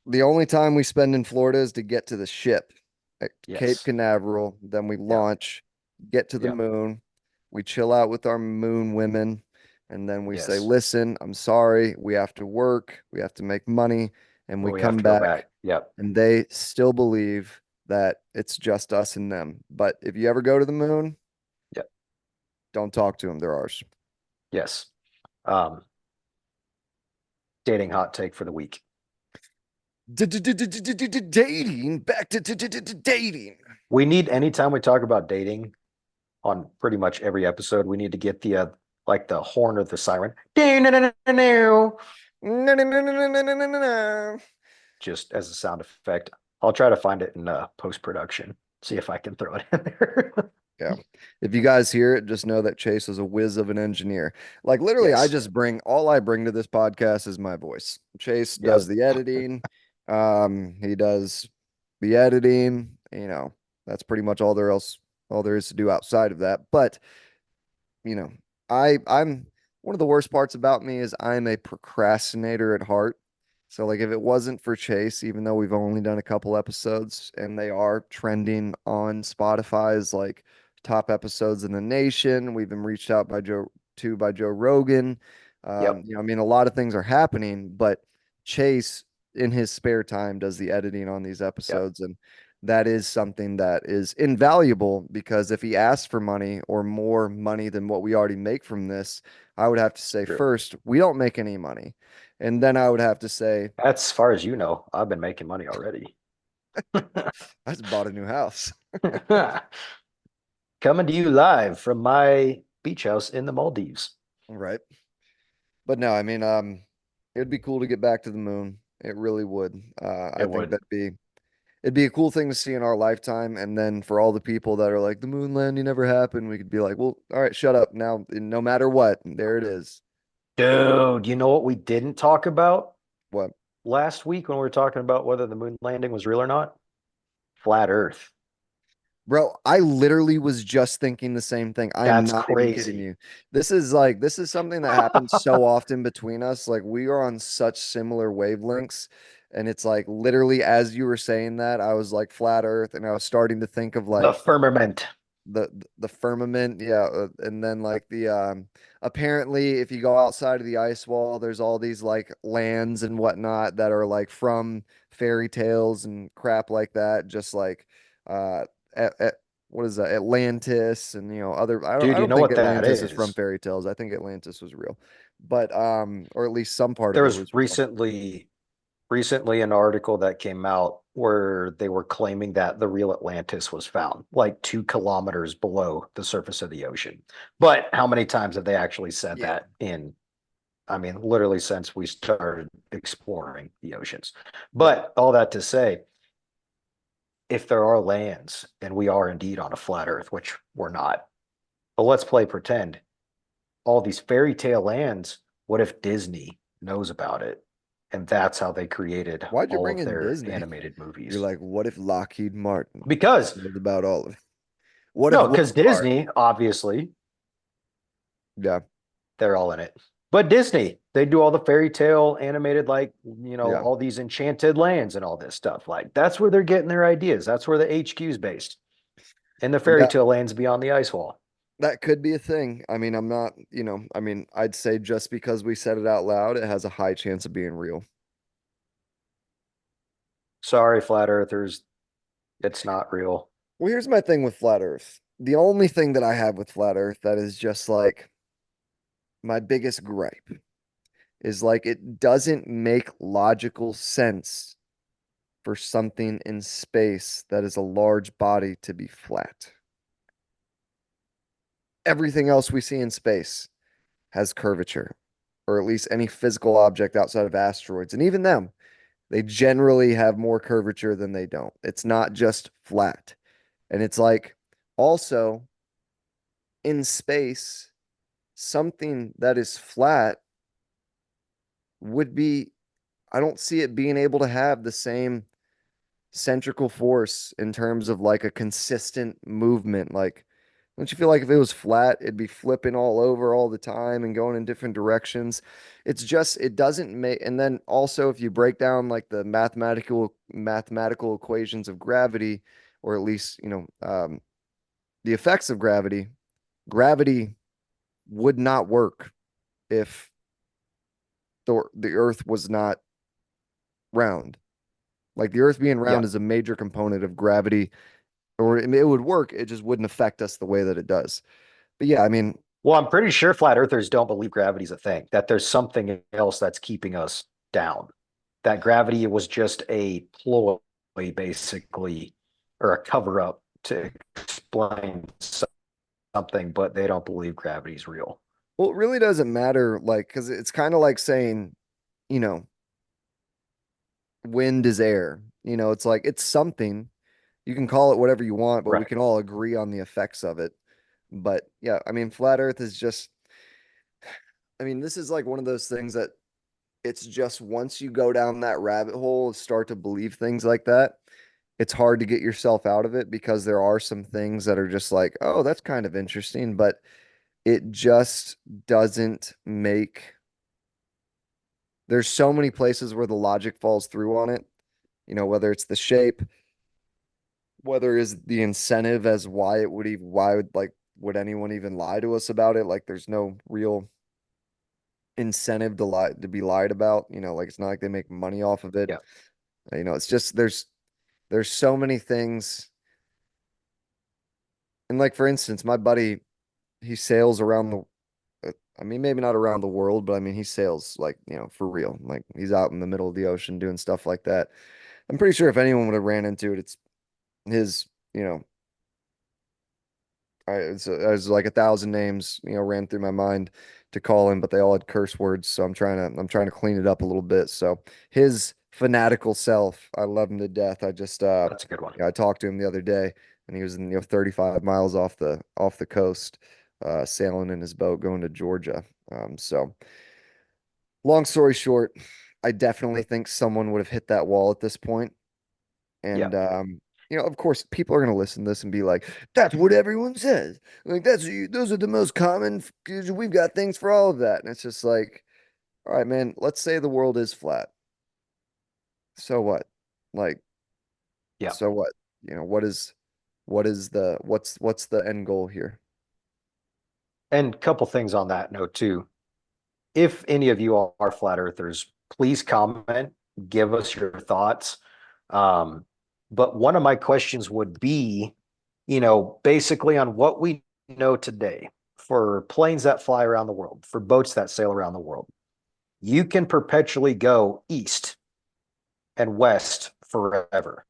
the only time we spend in Florida is to get to the ship at Cape Yes. Canaveral. Then we Yep. launch, get to the Yep. moon. We chill out with our moon women. And then we say, Yes. listen, I'm sorry. We have to work. We have to make money. And we But we have come to go back back. Yep. and they still believe that it's just us and them. But if you ever go to the moon, Yep. don't talk to them. They're ours. Yes. Um, Dating hot take for the week. Dating, back to dating. We need, anytime we talk about dating on pretty much every episode, we need to get the like the horn of the siren. No, no, no, no, no, no, no, no, no. Just as a sound effect. I'll try to find it in post production. See if I can throw it in there. Yeah. If you guys hear it, just know that Chase is a whiz of an engineer. Like literally, I Yes. just bring all I bring to this podcast is my voice. Chase does Yep. the editing. He does the editing, that's pretty much all there is to do outside of that. But you know, I'm one of the worst parts about me is I'm a procrastinator at heart. So like if it wasn't for Chase, even though we've only done a couple episodes and they are trending on Spotify's like top episodes in the nation, we've been reached out by Joe Rogan. Yep. I mean a lot of things are happening, but Chase in his spare time does the editing on these Yep. episodes and that is something that is invaluable because if he asked for money or more money than what we already make from this, I would have to say True. first, we don't make any money. And then I would have to say, As far as you know, I've been making money already. I just bought a new house. Coming to you live from my beach house in the Maldives. Right. But no, I mean, it'd be cool to get back to the moon. It really would. I It think would. it'd be a cool thing to see in our lifetime. And then for all the people that are like, the moon landing never happened, we could be like, well, all right, shut up. Now, no matter what, there it is. Dude, you know what we didn't talk about What? last week when we were talking about whether the moon landing was real or not? Flat Earth. Bro, I literally was just thinking the same thing. I am That's not even kidding crazy. you. This is something that happens so often between us. Like we are on such similar wavelengths. And it's like literally as you were saying that, I was like flat earth and I was starting to think of The like firmament. the the firmament, yeah, and then like the apparently if you go outside of the ice wall, there's all these like lands and whatnot that are like from fairy tales and crap like that, just like uh at, what is that, Atlantis and other I Dude, you don't know think what that Atlantis is from is? fairy tales. I think Atlantis was real, but or at least some part There of it was was real. recently, recently an article that came out where they were claiming that the real Atlantis was found like 2 kilometers below the surface of the ocean. But how many times have they actually said Yeah. that in, I mean, literally since we started exploring the oceans? Yep. But all that to say, if there are lands and we are indeed on a flat earth, which we're not, but let's play pretend, all these fairy tale lands, what if Disney knows about it? And that's how they created Why'd you all bring of in their Disney? animated You're movies. like, what if Lockheed Martin Because knows about all of it? What if no, because Walmart? Disney, obviously, Yeah. they're all in it. But Disney, they do all the fairy tale animated, like, Yeah. all these enchanted lands and all this stuff. Like, that's where they're getting their ideas. That's where the HQ is based. In the fairy Yeah. tale lands beyond the ice wall. That could be a thing. I mean, I'm not, I mean, I'd say just because we said it out loud, it has a high chance of being real. Sorry, flat earthers, it's not real. Well, here's my thing with flat Earth. The only thing that I have with flat Earth that is just like my biggest gripe is like it doesn't make logical sense for something in space that is a large body to be flat. Everything else we see in space has curvature, or at least any physical object outside of asteroids. And even them, they generally have more curvature than they don't. It's not just flat. And it's like also in space, something that is flat would be, I don't see it being able to have the same centrical force in terms of like a consistent movement. Like, don't you feel like if it was flat, it'd be flipping all over all the time and going in different directions? It's just, it doesn't make, and then also if you break down like the mathematical equations of gravity, or at least, the effects of gravity, gravity would not work if the earth was not round. Like the earth being Yeah. round is a major component of gravity, or it would work. It just wouldn't affect us the way that it does. But yeah, I mean, Well, I'm pretty sure flat earthers don't believe gravity's a thing, that there's something else that's keeping us down. That gravity was just a ploy, basically, or a cover up to explain something, but they don't believe gravity's real. well, it really doesn't matter, like, because it's kind of like saying, you know, wind is air. It's like it's something. You can call it whatever you want, but we Right. can all agree on the effects of it. But yeah, I mean, flat Earth is just, I mean, this is like one of those things that it's just once you go down that rabbit hole, start to believe things like that, it's hard to get yourself out of it because there are some things that are just like, oh, that's kind of interesting, but it just doesn't make, there's so many places where the logic falls through on it, whether it's the shape, whether is the incentive as why it would even, why would anyone even lie to us about it? Like there's no real incentive to lie, to be lied about, like it's not like they make money off of it. Yeah. It's just there's so many things. And like for instance, my buddy, he sails around I mean, maybe not around the world, but I mean, he sails like, for real. Like he's out in the middle of the ocean doing stuff like that. I'm pretty sure if anyone would have ran into it, it's his, it was like 1,000 names, ran through my mind to call him, but they all had curse words. So I'm trying to clean it up a little bit. So his fanatical self, I love him to death. I just, That's a good one. I talked to him the other day and he was in, 35 miles off the coast, sailing in his boat going to Georgia. So long story short, I definitely think someone would have hit that wall at this point. Yeah. And of course, people are going to listen to this and be like, "That's what everyone says. Like those are the most common. We've got things for all of that." And it's just like, all right, man. Let's say the world is flat. So what? Like, Yeah. so what? What's the end goal here? And a couple things on that note too. If any of you are flat earthers, please comment, give us your thoughts. Um, but one of my questions would be, basically on what we know today for planes that fly around the world, for boats that sail around the world, you can perpetually go east and west forever.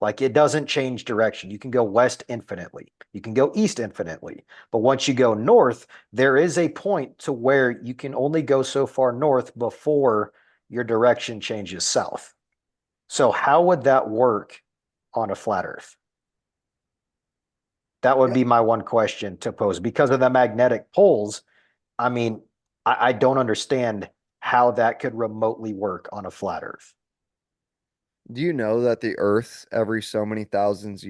Like it doesn't change direction. You can go west infinitely. You can go east infinitely. But once you go north, there is a point to where you can only go so far north before your direction changes south. So how would that work on a flat earth? That would Yeah. be my one question to pose. Because of the magnetic poles, I mean, I don't understand how that could remotely work on a flat earth. Do you know that the Earth every so many thousands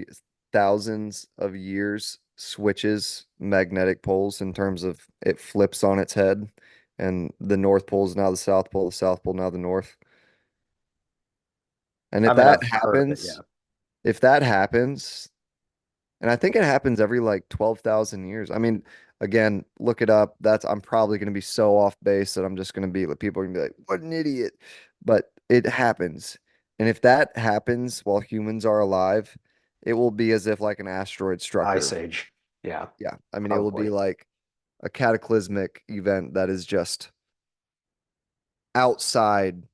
of years switches magnetic poles in terms of it flips on its head and the North Pole is now the South Pole now the North. And I mean, I've heard of it. Yeah. if that happens, and I think it happens every like 12,000 years. I mean, again, look it up. I'm probably going to be so off base that I'm just going to be like, people are going to be like, what an idiot. But it happens. And if that happens while humans are alive, it will be as if like an asteroid struck Ice Earth. Age. Yeah, Yeah. I mean, it will be probably. like a cataclysmic event that is just outside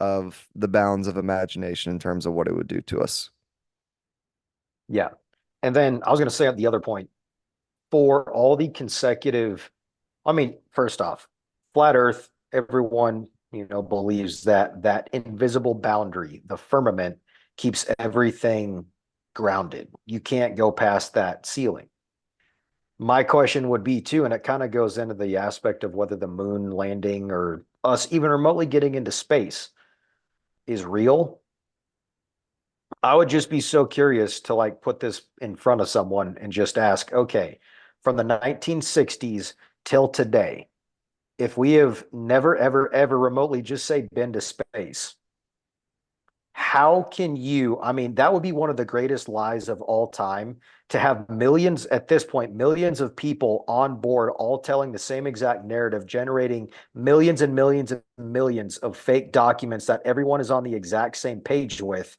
of the bounds of imagination in terms of what it would do to us. Yeah. And then I was going to say at the other point for all the consecutive, I mean, first off, flat Earth, everyone, believes that that invisible boundary, the firmament, keeps everything grounded. You can't go past that ceiling. My question would be too, and it kind of goes into the aspect of whether the moon landing or us even remotely getting into space is real. I would just be so curious to like put this in front of someone and just ask, okay, from the 1960s till today, if we have never, ever, ever remotely just say been to space, how can you? I mean, that would be one of the greatest lies of all time to have millions at this point, millions of people on board, all telling the same exact narrative, generating millions and millions and millions of fake documents that everyone is on the exact same page with.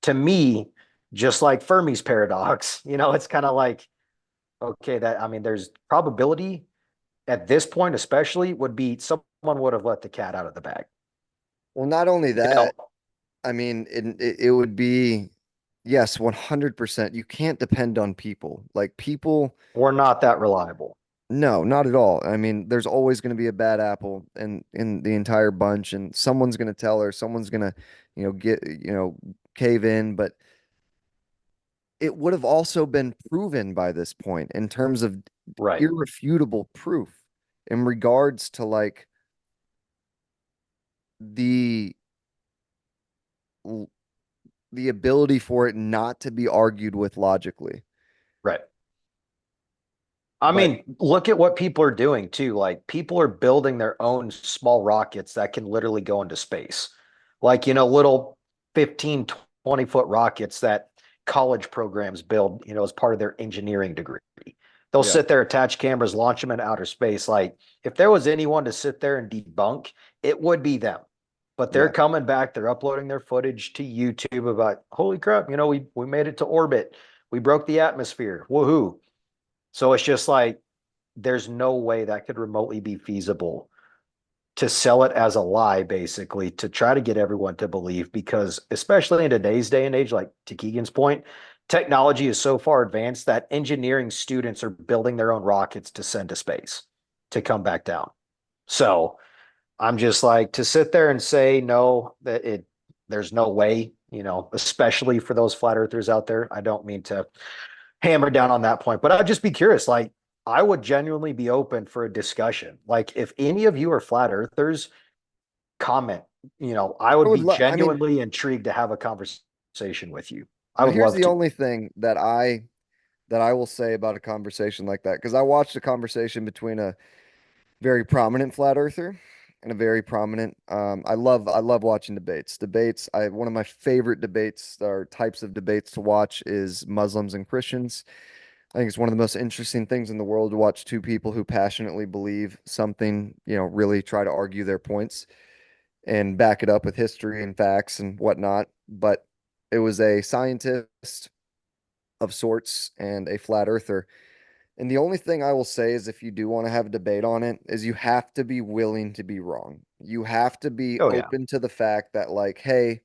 To me, just like Fermi's paradox, it's kind of like, okay, that I mean, there's probability at this point, especially, would be someone would have let the cat out of the bag. Well, not only You know, that, I mean, it would be, yes, 100%. You can't depend on people. Like people, we're not that reliable. no, not at all. I mean, there's always going to be a bad apple in the entire bunch, and someone's going to tell her, someone's going to, cave in. But it would have also been proven by this point in terms of Right, irrefutable proof in regards to like the the ability for it not to be argued with logically. right. I But mean, look at what people are doing too. Like people are building their own small rockets that can literally go into space. Like, little 15, 20-foot rockets that college programs build, as part of their engineering degree. They'll yeah, sit there, attach cameras, launch them in outer space. Like if there was anyone to sit there and debunk, it would be them. But they're yeah. coming back, they're uploading their footage to YouTube about, holy crap, we made it to orbit. We broke the atmosphere. Woohoo. So it's just like there's no way that could remotely be feasible to sell it as a lie, basically, to try to get everyone to believe, because especially in today's day and age, like to Keegan's point, technology is so far advanced that engineering students are building their own rockets to send to space to come back down. So I'm just like to sit there and say no, that there's no way, especially for those flat earthers out there. I don't mean to hammer down on that point. But I'd just be curious. Like, I would genuinely be open for a discussion. Like, if any of you are flat earthers, comment. I I would would be love, I mean, genuinely intrigued to have a conversation with you. I but would here's love the to. only thing that I will say about a conversation like that, because I watched a conversation between a very prominent flat earther and a very prominent I love watching debates. One of my favorite debates or types of debates to watch is Muslims and Christians. I think it's one of the most interesting things in the world to watch two people who passionately believe something, really try to argue their points and back it up with history and facts and whatnot. But it was a scientist of sorts and a flat earther. And the only thing I will say is if you do want to have a debate on it, is you have to be willing to be wrong. You have to be Oh yeah, open to the fact that, like, hey,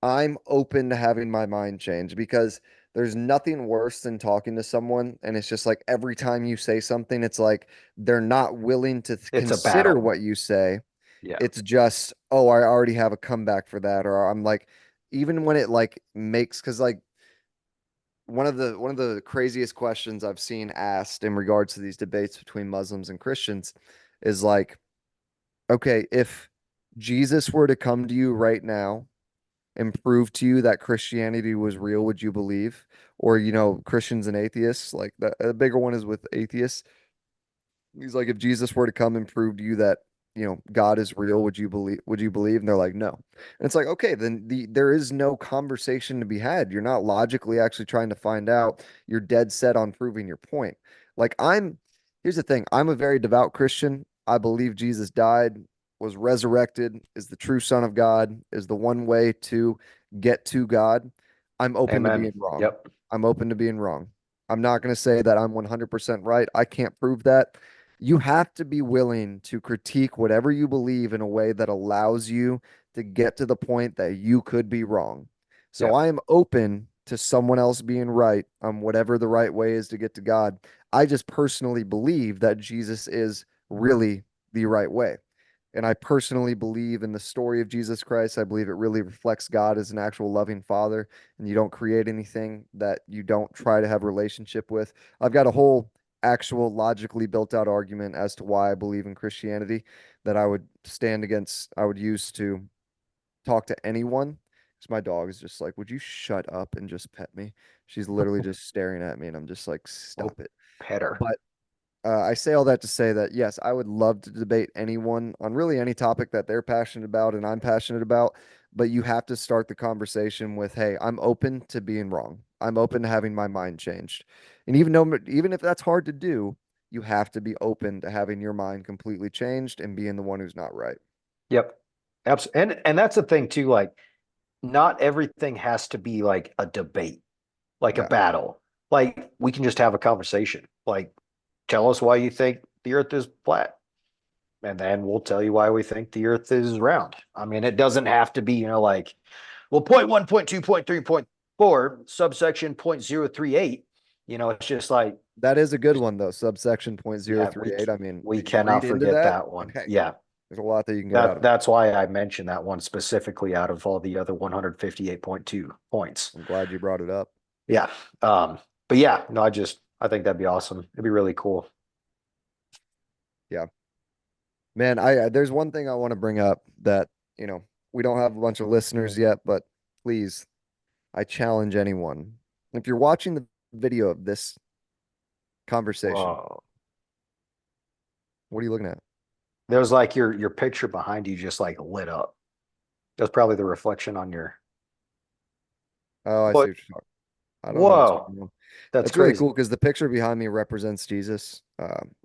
I'm open to having my mind change because there's nothing worse than talking to someone and it's just like every time you say something, it's like they're not willing to it's a consider battle. what you say. Yeah, It's just, oh, I already have a comeback for that. Or I'm like, even when it like makes, because like one of the craziest questions I've seen asked in regards to these debates between Muslims and Christians is like, okay, if Jesus were to come to you right now and prove to you that Christianity was real, would you believe? Or, Christians and atheists, like the bigger one is with atheists. He's like, if Jesus were to come and prove to you that, God is real, would you believe? Would you believe? And they're like, no. And it's like, okay, then there is no conversation to be had. You're not logically actually trying to find out. You're dead set on proving your point. Like here's the thing. I'm a very devout Christian. I believe Jesus died, was resurrected, is the true Son of God, is the one way to get to God. I'm open to being amen. wrong. Yep, I'm open to being wrong. I'm not going to say that I'm 100% right. I can't prove that. You have to be willing to critique whatever you believe in a way that allows you to get to the point that you could be wrong. So yep, I am open to someone else being right on whatever the right way is to get to God. I just personally believe that Jesus is really the right way. And I personally believe in the story of Jesus Christ. I believe it really reflects God as an actual loving father, and you don't create anything that you don't try to have a relationship with. I've got a whole actual logically built out argument as to why I believe in Christianity that I would use to talk to anyone. Because my dog is just like, would you shut up and just pet me? She's literally just staring at me, and I'm just like, oh, stop it. better. But I say all that to say that yes, I would love to debate anyone on really any topic that they're passionate about and I'm passionate about. But you have to start the conversation with, "Hey, I'm open to being wrong. I'm open to having my mind changed." And even if that's hard to do, you have to be open to having your mind completely changed and being the one who's not right. Yep, absolutely. And that's the thing too. Like, not everything has to be like a debate, like a Yeah, battle. Like, we can just have a conversation. Like, tell us why you think the Earth is flat, and then we'll tell you why we think the Earth is round. I mean, it doesn't have to be, like, well, point one, point two, point three, point four, subsection 0.038. It's just like, that is a good just one though. Subsection yeah, we 0.038. I mean, we you read cannot into forget that, that and one. hey, Yeah, there's a lot that you can get out of it. that's why I mentioned that one specifically out of all the other 158.2 points. I'm glad you brought it up. Yeah. Um, but yeah, no, I think that'd be awesome. It'd be really cool. Yeah. Man, there's one thing I want to bring up that, you know, we don't have a bunch of listeners yet, but please, I challenge anyone. If you're watching the video of this conversation, Whoa. what are you looking at? There's like your picture behind you just like lit up. That's probably the reflection on your Oh, I see what? what you're talking. I don't know what's Whoa, going on. that's That's really crazy. cool because the picture behind me represents Jesus.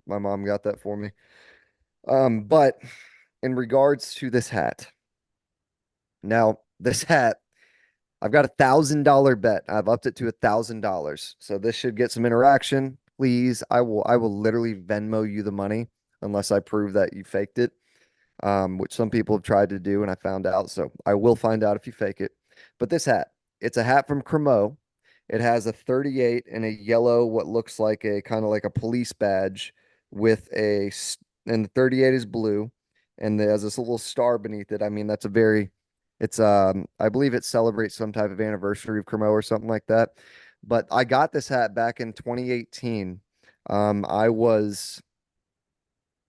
My mom got that for me. But in regards to this hat, now this hat I've got $1,000 bet. I've upped it to $1,000. So this should get some interaction. Please, I will literally Venmo you the money unless I prove that you faked it, which some people have tried to do, and I found out. So I will find out if you fake it. But this hat, it's a hat from Cremo. It has a 38 and a yellow, what looks like a kind of like a police badge with and the 38 is blue, and there's this little star beneath it. I mean, I believe it celebrates some type of anniversary of Cremo or something like that. But I got this hat back in 2018. I was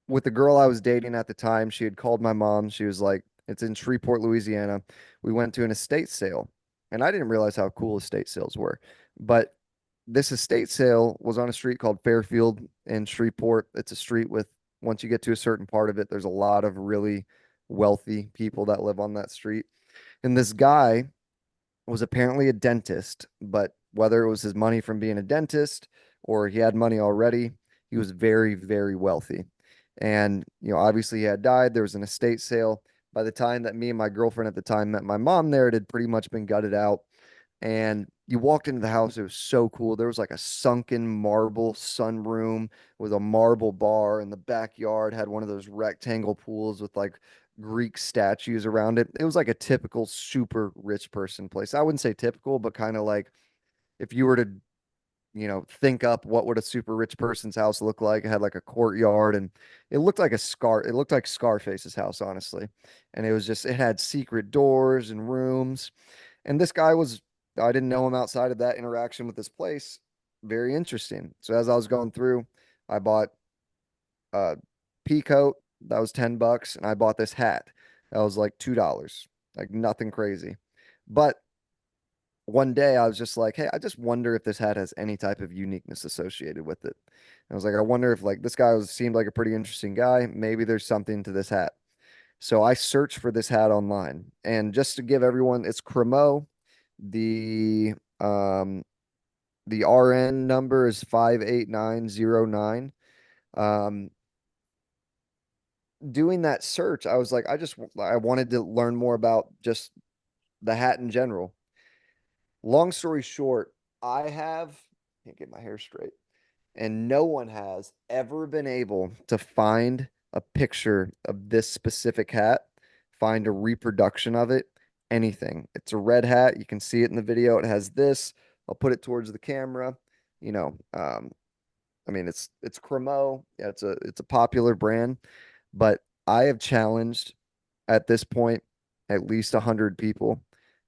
with the girl I was dating at the time. She had called my mom. She was like, it's in Shreveport, Louisiana. We went to an estate sale, and I didn't realize how cool estate sales were. But this estate sale was on a street called Fairfield in Shreveport. It's a street with, once you get to a certain part of it, there's a lot of really wealthy people that live on that street. And this guy was apparently a dentist, but whether it was his money from being a dentist or he had money already, he was very, very wealthy. And, obviously he had died. There was an estate sale. By the time that me and my girlfriend at the time met my mom there, it had pretty much been gutted out. And you walked into the house, it was so cool. There was like a sunken marble sunroom with a marble bar, and the backyard had one of those rectangle pools with like Greek statues around it. It was like a typical super rich person place. I wouldn't say typical, but kind of like if you were to, think up what would a super rich person's house look like. It had like a courtyard, and it looked like Scarface's house, honestly. And it had secret doors and rooms. And this guy was, I didn't know him outside of that interaction with this place. Very interesting. So as I was going through, I bought a pea coat that was $10, and I bought this hat that was like $2, like nothing crazy. But one day I was just like, hey, I just wonder if this hat has any type of uniqueness associated with it. And I was like, I wonder if like seemed like a pretty interesting guy. Maybe there's something to this hat. So I searched for this hat online. And just to give everyone, it's Cremo. The um the RN number is 58909. Um Doing that search, I was like, I wanted to learn more about just the hat in general. Long story short, I have can't get my hair straight, and no one has ever been able to find a picture of this specific hat, find a reproduction of it, anything. It's a red hat. You can see it in the video. It has this. I'll put it towards the camera. You know, I mean, it's Cremo. Yeah, it's a popular brand, but I have challenged at this point at least 100 people.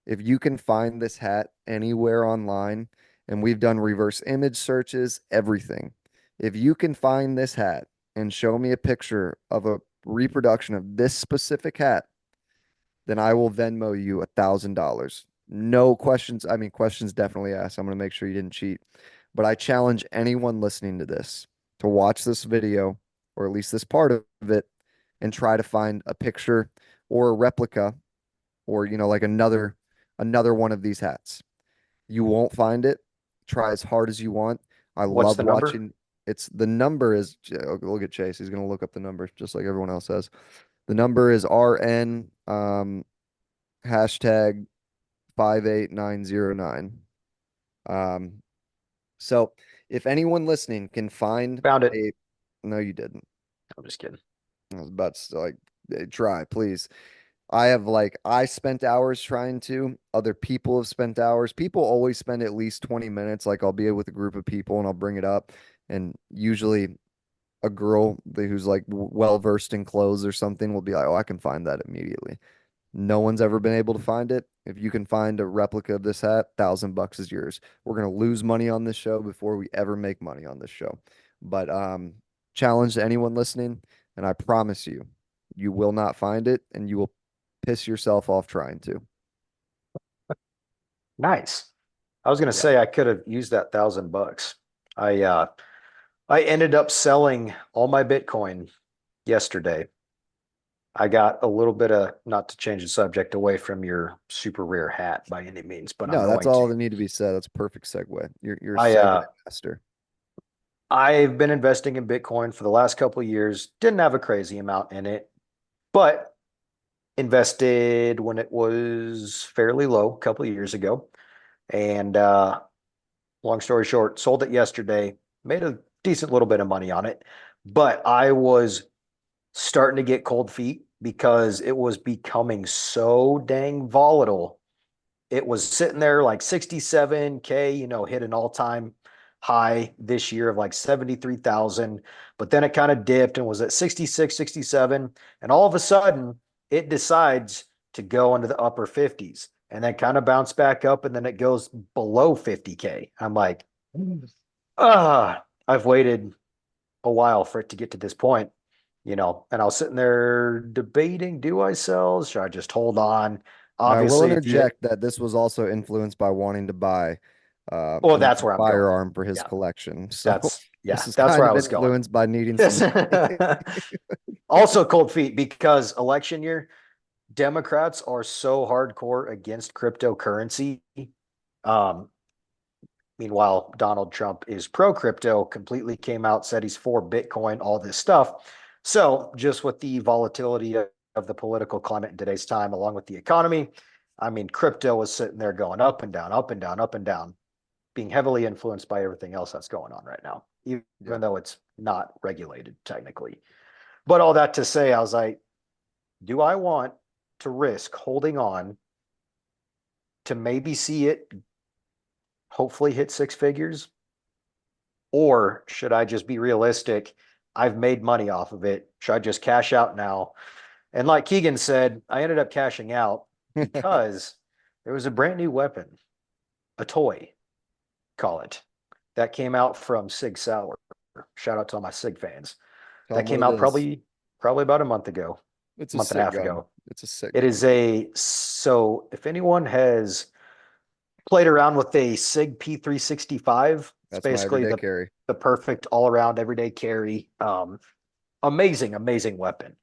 If you can find this hat anywhere online, and we've done reverse image searches, everything. If you can find this hat and show me a picture of a reproduction of this specific hat, then I will Venmo you $1,000. No questions. I mean, questions definitely asked. I'm going to make sure you didn't cheat. But I challenge anyone listening to this to watch this video, or at least this part of it, and try to find a picture or a replica, or like another one of these hats. You won't find it. Try as hard as you want. I What's love the number? watching. It's the number is Look at Chase. He's going to look up the number just like everyone else has. The number is RN hashtag 58909. Um, so if anyone listening can find Found it. a, no, you didn't. I'm just kidding. I was about to like, try, please. I spent hours trying to, other people have spent hours. People always spend at least 20 minutes. Like I'll be with a group of people and I'll bring it up. And usually a girl who's like well versed in clothes or something will be like, oh, I can find that immediately. No one's ever been able to find it. If you can find a replica of this hat, $1,000 is yours. We're gonna lose money on this show before we ever make money on this show. But challenge to anyone listening, and I promise you, you will not find it, and you will piss yourself off trying to. Nice. I was gonna Yeah. say I could have used that $1,000. I uh I ended up selling all my Bitcoin yesterday. I got a little bit of, not to change the subject away from your super rare hat by any means, but I'm No, that's going all to. that need to be said. That's a perfect segue. You're a I segue uh master. I've been investing in Bitcoin for the last couple of years. Didn't have a crazy amount in it, but invested when it was fairly low a couple of years ago. And long story short, sold it yesterday, made a decent little bit of money on it, but I was starting to get cold feet because it was becoming so dang volatile. It was sitting there like 67K, hit an all-time high this year of like 73,000, but then it kind of dipped and was at 66, 67, and all of a sudden it decides to go into the upper 50s and then kind of bounce back up, and then it goes below 50K. I'm like, I've waited a while for it to get to this point, and I was sitting there debating, do I sell? Should I just hold on? I will Obviously, if you, interject that this was also influenced by wanting to buy well, an that's extra where I'm going. firearm for his Yeah, collection. So that's this yeah, is that's kind where I of was going. influenced by needing some money. Also, cold feet because election year, Democrats are so hardcore against cryptocurrency. Um, Meanwhile, Donald Trump is pro crypto, completely came out, said he's for Bitcoin, all this stuff. So, just with the volatility of the political climate in today's time, along with the economy, I mean, crypto was sitting there going up and down, up and down, up and down, being heavily influenced by everything else that's going on right now, even Yeah. though it's not regulated technically. But all that to say, I was like, do I want to risk holding on to maybe see it hopefully hit six figures? Or should I just be realistic? I've made money off of it. Should I just cash out now? And like Keegan said, I ended up cashing out because there was a brand new weapon, a toy, call it, that came out from Sig Sauer. Shout out to all my Sig fans. Tell That them what came it out is. probably about a month ago, It's a month and a sick half gun. ago. It's a sick It gun. is a so if anyone has played around with a Sig P365, it's That's my basically everyday carry. the perfect all around everyday carry. Amazing, amazing weapon.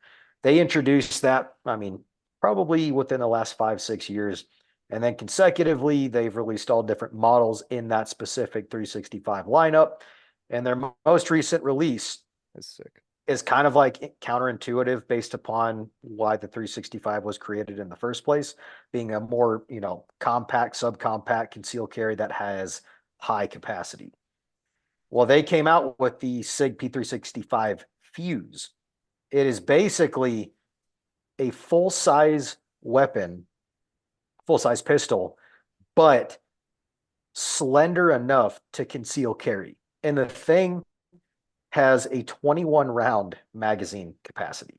They introduced that, I mean, probably within the last 5, 6 years. And then consecutively, they've released all different models in that specific 365 lineup. And their most recent release It's sick. is kind of like counterintuitive based upon why the 365 was created in the first place, being a more, compact, subcompact concealed carry that has high capacity. Well, they came out with the SIG P365 Fuse. It is basically a full size weapon, full size pistol, but slender enough to conceal carry. And the thing has a 21 round magazine capacity.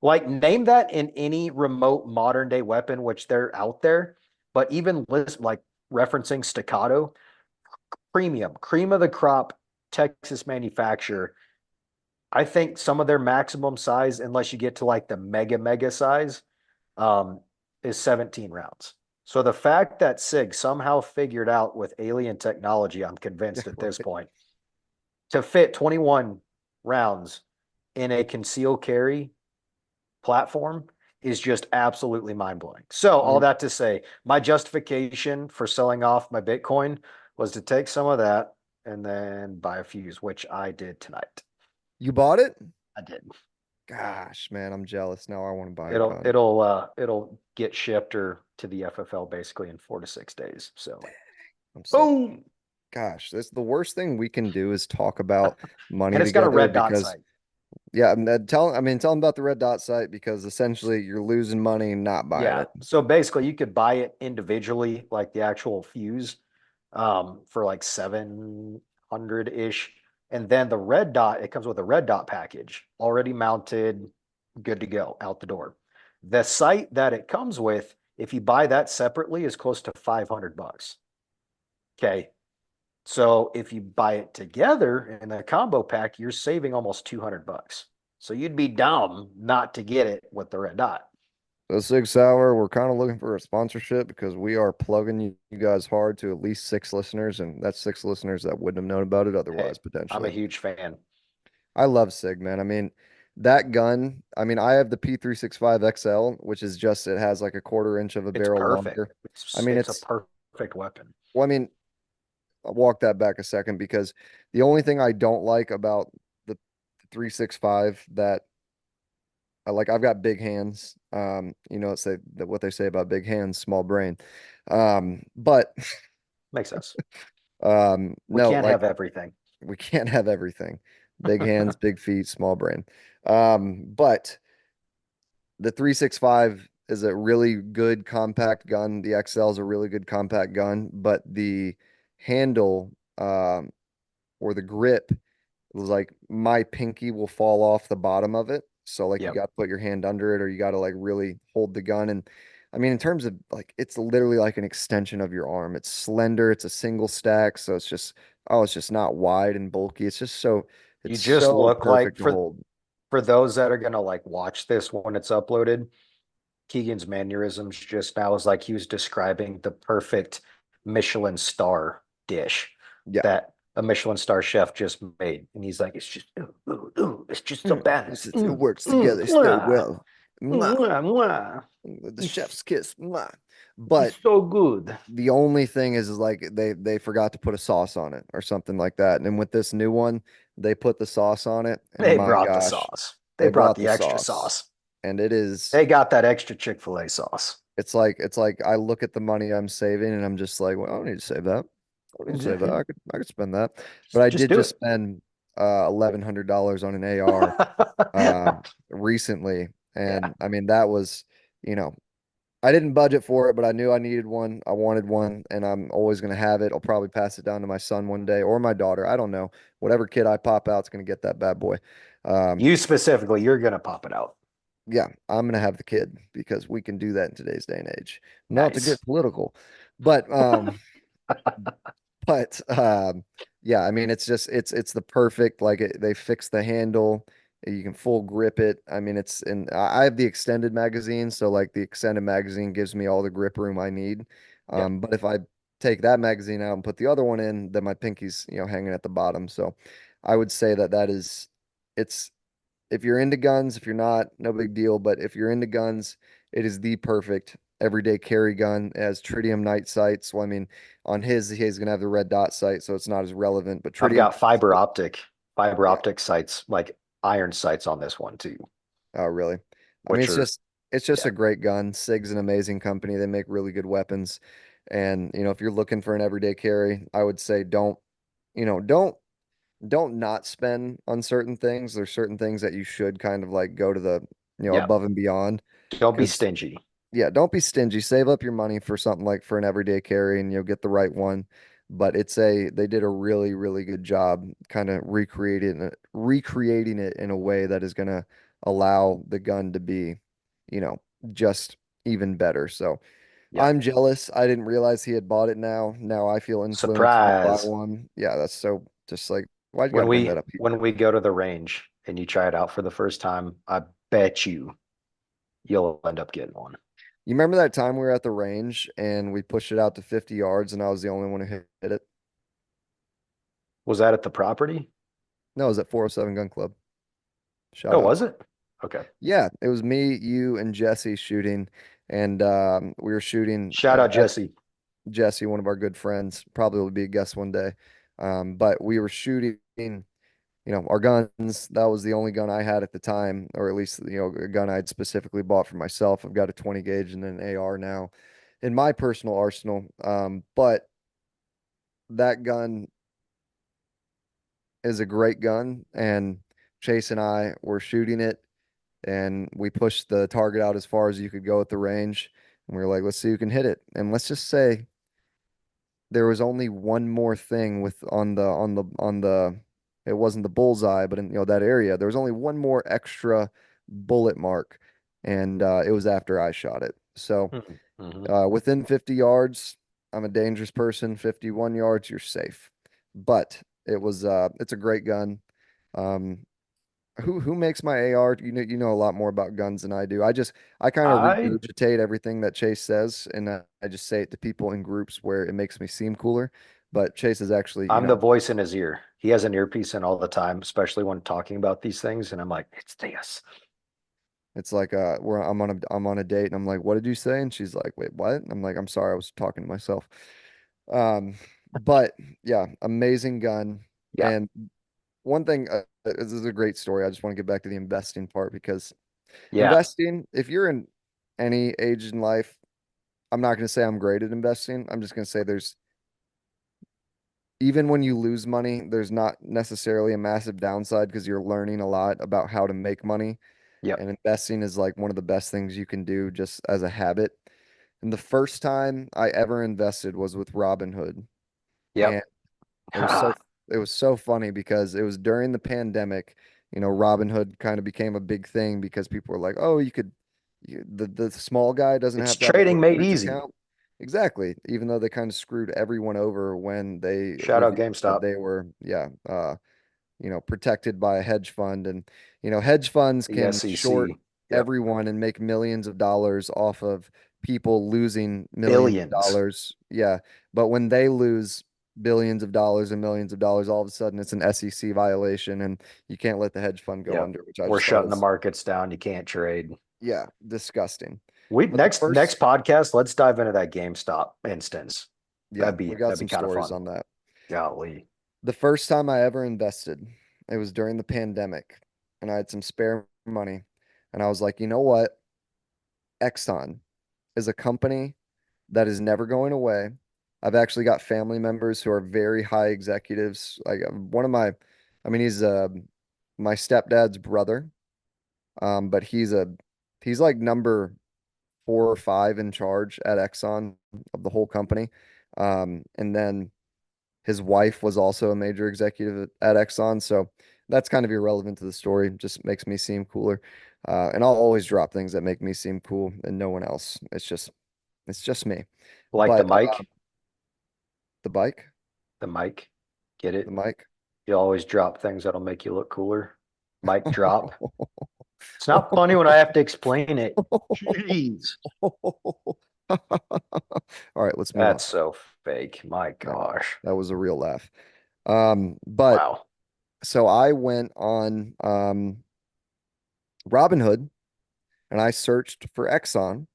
Like, name that in any remote modern day weapon, which they're out there, but even like referencing staccato, premium, cream of the crop, Texas manufacturer. I think some of their maximum size, unless you get to like the mega size, um, is 17 rounds. So the fact that SIG somehow figured out with alien technology, I'm convinced at this Right. point, to fit 21 rounds in a concealed carry platform is just absolutely mind blowing. So, all You that to say, my justification for selling off my Bitcoin was to take some of that and then buy a fuse, which I did tonight. you bought it? I did. Gosh, man, I'm jealous. Now I want to buy a It'll gun. it'll uh it'll get shipped or to the FFL basically in 4 to 6 days. So I'm so boom. gosh, this the worst thing we can do is talk about money And it's got a together red dot because sight. yeah, tell them about the red dot site because essentially you're losing money not buying Yeah. it. So basically you could buy it individually, like the actual fuse, for like 700-ish. And then the red dot, it comes with a red dot package, already mounted, good to go out the door. The sight that it comes with, if you buy that separately, is close to $500. Okay. So if you buy it together in the combo pack, you're saving almost $200. So you'd be dumb not to get it with the red dot. So 6 hour, we're kind of looking for a sponsorship because we are plugging you guys hard to at least 6 listeners, and that's 6 listeners that wouldn't have known about it Hey, otherwise, I'm a potentially. huge fan. I love SIG, man. I mean, that gun, I mean, I have the P365 XL, which is just it has like a 1/4 inch of a It's barrel perfect. longer. I It's mean, it's a it's perfect weapon. well, I mean, I'll walk that back a second because the only thing I don't like about the 365 that I like, I've got big hands. It's what they say about big hands, small brain. But Makes sense. We no, can't like have everything. we can't have everything. Big hands, big feet, small brain. But the 365 is a really good compact gun. The XL is a really good compact gun, but the handle or the grip was like my pinky will fall off the bottom of it. So like you Yep. got to put your hand under it or you got to like really hold the gun. And I mean, in terms of like, it's literally like an extension of your arm. It's slender. It's a single stack. So it's just not wide and bulky. You It's just so look like perfect to hold. for those that are gonna like watch this when it's uploaded, Keegan's mannerisms just now is like he was describing the perfect Michelin star dish Yeah. that a Michelin star chef just made. And he's like, it's just, ooh, ooh, ooh, it's just so balanced. It works together so Mwah, well. Mwah. mwah, mwah. The It's, chef's kiss. Mwah. it's But so good. the only thing is like they forgot to put a sauce on it or something like that. And with this new one, they put the sauce on it, and They my brought the gosh, sauce. They they brought brought the the extra sauce. sauce. And it is They got that extra Chick-fil-A sauce. it's like I look at the money I'm saving and I'm just like, well, I don't need to save that. I don't need to Yeah, save that. yeah. I could spend that. But I Just did do just it. spend $1,100 on an AR recently. Yeah. And I mean that was, you know, I didn't budget for it, but I knew I needed one. I wanted one, and I'm always gonna have it. I'll probably pass it down to my son one day or my daughter. I don't know. Whatever kid I pop out's gonna get that bad boy. Um, You specifically, you're gonna pop it out. yeah, I'm gonna have the kid because we can do that in today's day and age. Not to Nice. get political, but but yeah, I mean it's just it's the perfect like they fix the handle. You can full grip it. I mean it's and I have the extended magazine, so like the extended magazine gives me all the grip room I need. Yep. But if I take that magazine out and put the other one in, then my pinky's, hanging at the bottom. So I would say that that is it's if you're into guns, if you're not, no big deal. But if you're into guns, it is the perfect everyday carry gun. It has tritium night sights. Well, I mean, on he's gonna have the red dot sight, so it's not as relevant. But I've tritium, got fiber yeah. optic sights, like iron sights on this one too, Oh, really? I mean, which are it's just yeah, a great gun. SIG's an amazing company. They make really good weapons. And, if you're looking for an everyday carry, I would say don't, you know, don't not spend on certain things. There's certain things that you should kind of like go to the, yeah. above and beyond. Don't be Because stingy. yeah, don't be stingy. Save up your money for something like for an everyday carry and you'll get the right one. But they did a really, really good job kind of recreating it in a way that is gonna allow the gun to be, you know, just even better. So Yep. I'm jealous. I didn't realize he had bought it now. Now I feel influenced to buy Surprise. one. Yeah, that's so just like why'd you When gotta bring we that up here? when we go to the range and you try it out for the first time, I bet you'll end up getting one. You remember that time we were at the range and we pushed it out to 50 yards and I was the only one who hit it? Was that at the property? No, it was at 407 Gun Club. Shout Oh, out. was it? Okay. Yeah, it was me, you, and Jesse shooting, and we were shooting Shout out Jesse. Jesse, one of our good friends, probably will be a guest one day. But we were shooting, our guns. That was the only gun I had at the time, or at least a gun I'd specifically bought for myself. I've got a 20 gauge and an AR now in my personal arsenal. But that gun is a great gun, and Chase and I were shooting it and we pushed the target out as far as you could go at the range. And we were like, let's see who can hit it. And let's just say there was only one more thing with on the it wasn't the bullseye, but in that area, there was only one more extra bullet mark, and it was after I shot it. So Mhm. within 50 yards, I'm a dangerous person. 51 yards, you're safe. But it's a great gun. Um, who makes my AR? You know a lot more about guns than I do. I kind of I regurgitate everything that Chase says, and I just say it to people in groups where it makes me seem cooler. But Chase is actually, I'm the voice in his ear. He has an earpiece in all the time, especially when talking about these things, and I'm like, it's this. it's like where I'm on a date, and I'm like, what did you say? And she's like, wait, what? And I'm like, I'm sorry, I was talking to myself. Um, but yeah, amazing gun. Yeah. And one thing, this is a great story. I just want to get back to the investing part because Yeah. investing, if you're in any age in life, I'm not going to say I'm great at investing. I'm just going to say even when you lose money, there's not necessarily a massive downside because you're learning a lot about how to make money. Yep. And investing is like one of the best things you can do just as a habit. And the first time I ever invested was with Robinhood. And Yep. it was so it was so funny because it was during the pandemic. Robinhood kind of became a big thing because people were like, "Oh, the small guy doesn't It's have to have a trading made brokerage easy. account." Exactly. Even though they kind of screwed everyone over when they Shout out revealed that GameStop, they were, protected by a hedge fund. And, hedge funds the can short SEC. Yep. everyone and make millions of dollars off of people losing millions of Billions. dollars. Yeah. But when they lose billions of dollars and millions of dollars, all of a sudden it's an SEC violation and you can't let the hedge fund go Yep. under, which I We're just thought shutting the was, markets down. You can't trade. yeah, disgusting. We But the next first, podcast, let's dive into that GameStop instance. yeah, we got That'd be some kind of stories fun. on that. Golly. The first time I ever invested, it was during the pandemic and I had some spare money and I was like, you know what? Exxon. is a company that is never going away. I've actually got family members who are very high executives. Like one of my, I mean, he's my stepdad's brother, but he's like number 4 or 5 in charge at Exxon of the whole company. And then his wife was also a major executive at Exxon, so that's kind of irrelevant to the story. Just makes me seem cooler. And I'll always drop things that make me seem cool and no one else. It's just me. Like But the bike, the mic, get the it? mic. You always drop things that'll make you look cooler. Mic drop. It's not funny when I have to explain it. Jeez. All right, let's move on. That's so fake. My I know gosh. that was a real laugh. But Wow. so I went on Robinhood and I searched for Exxon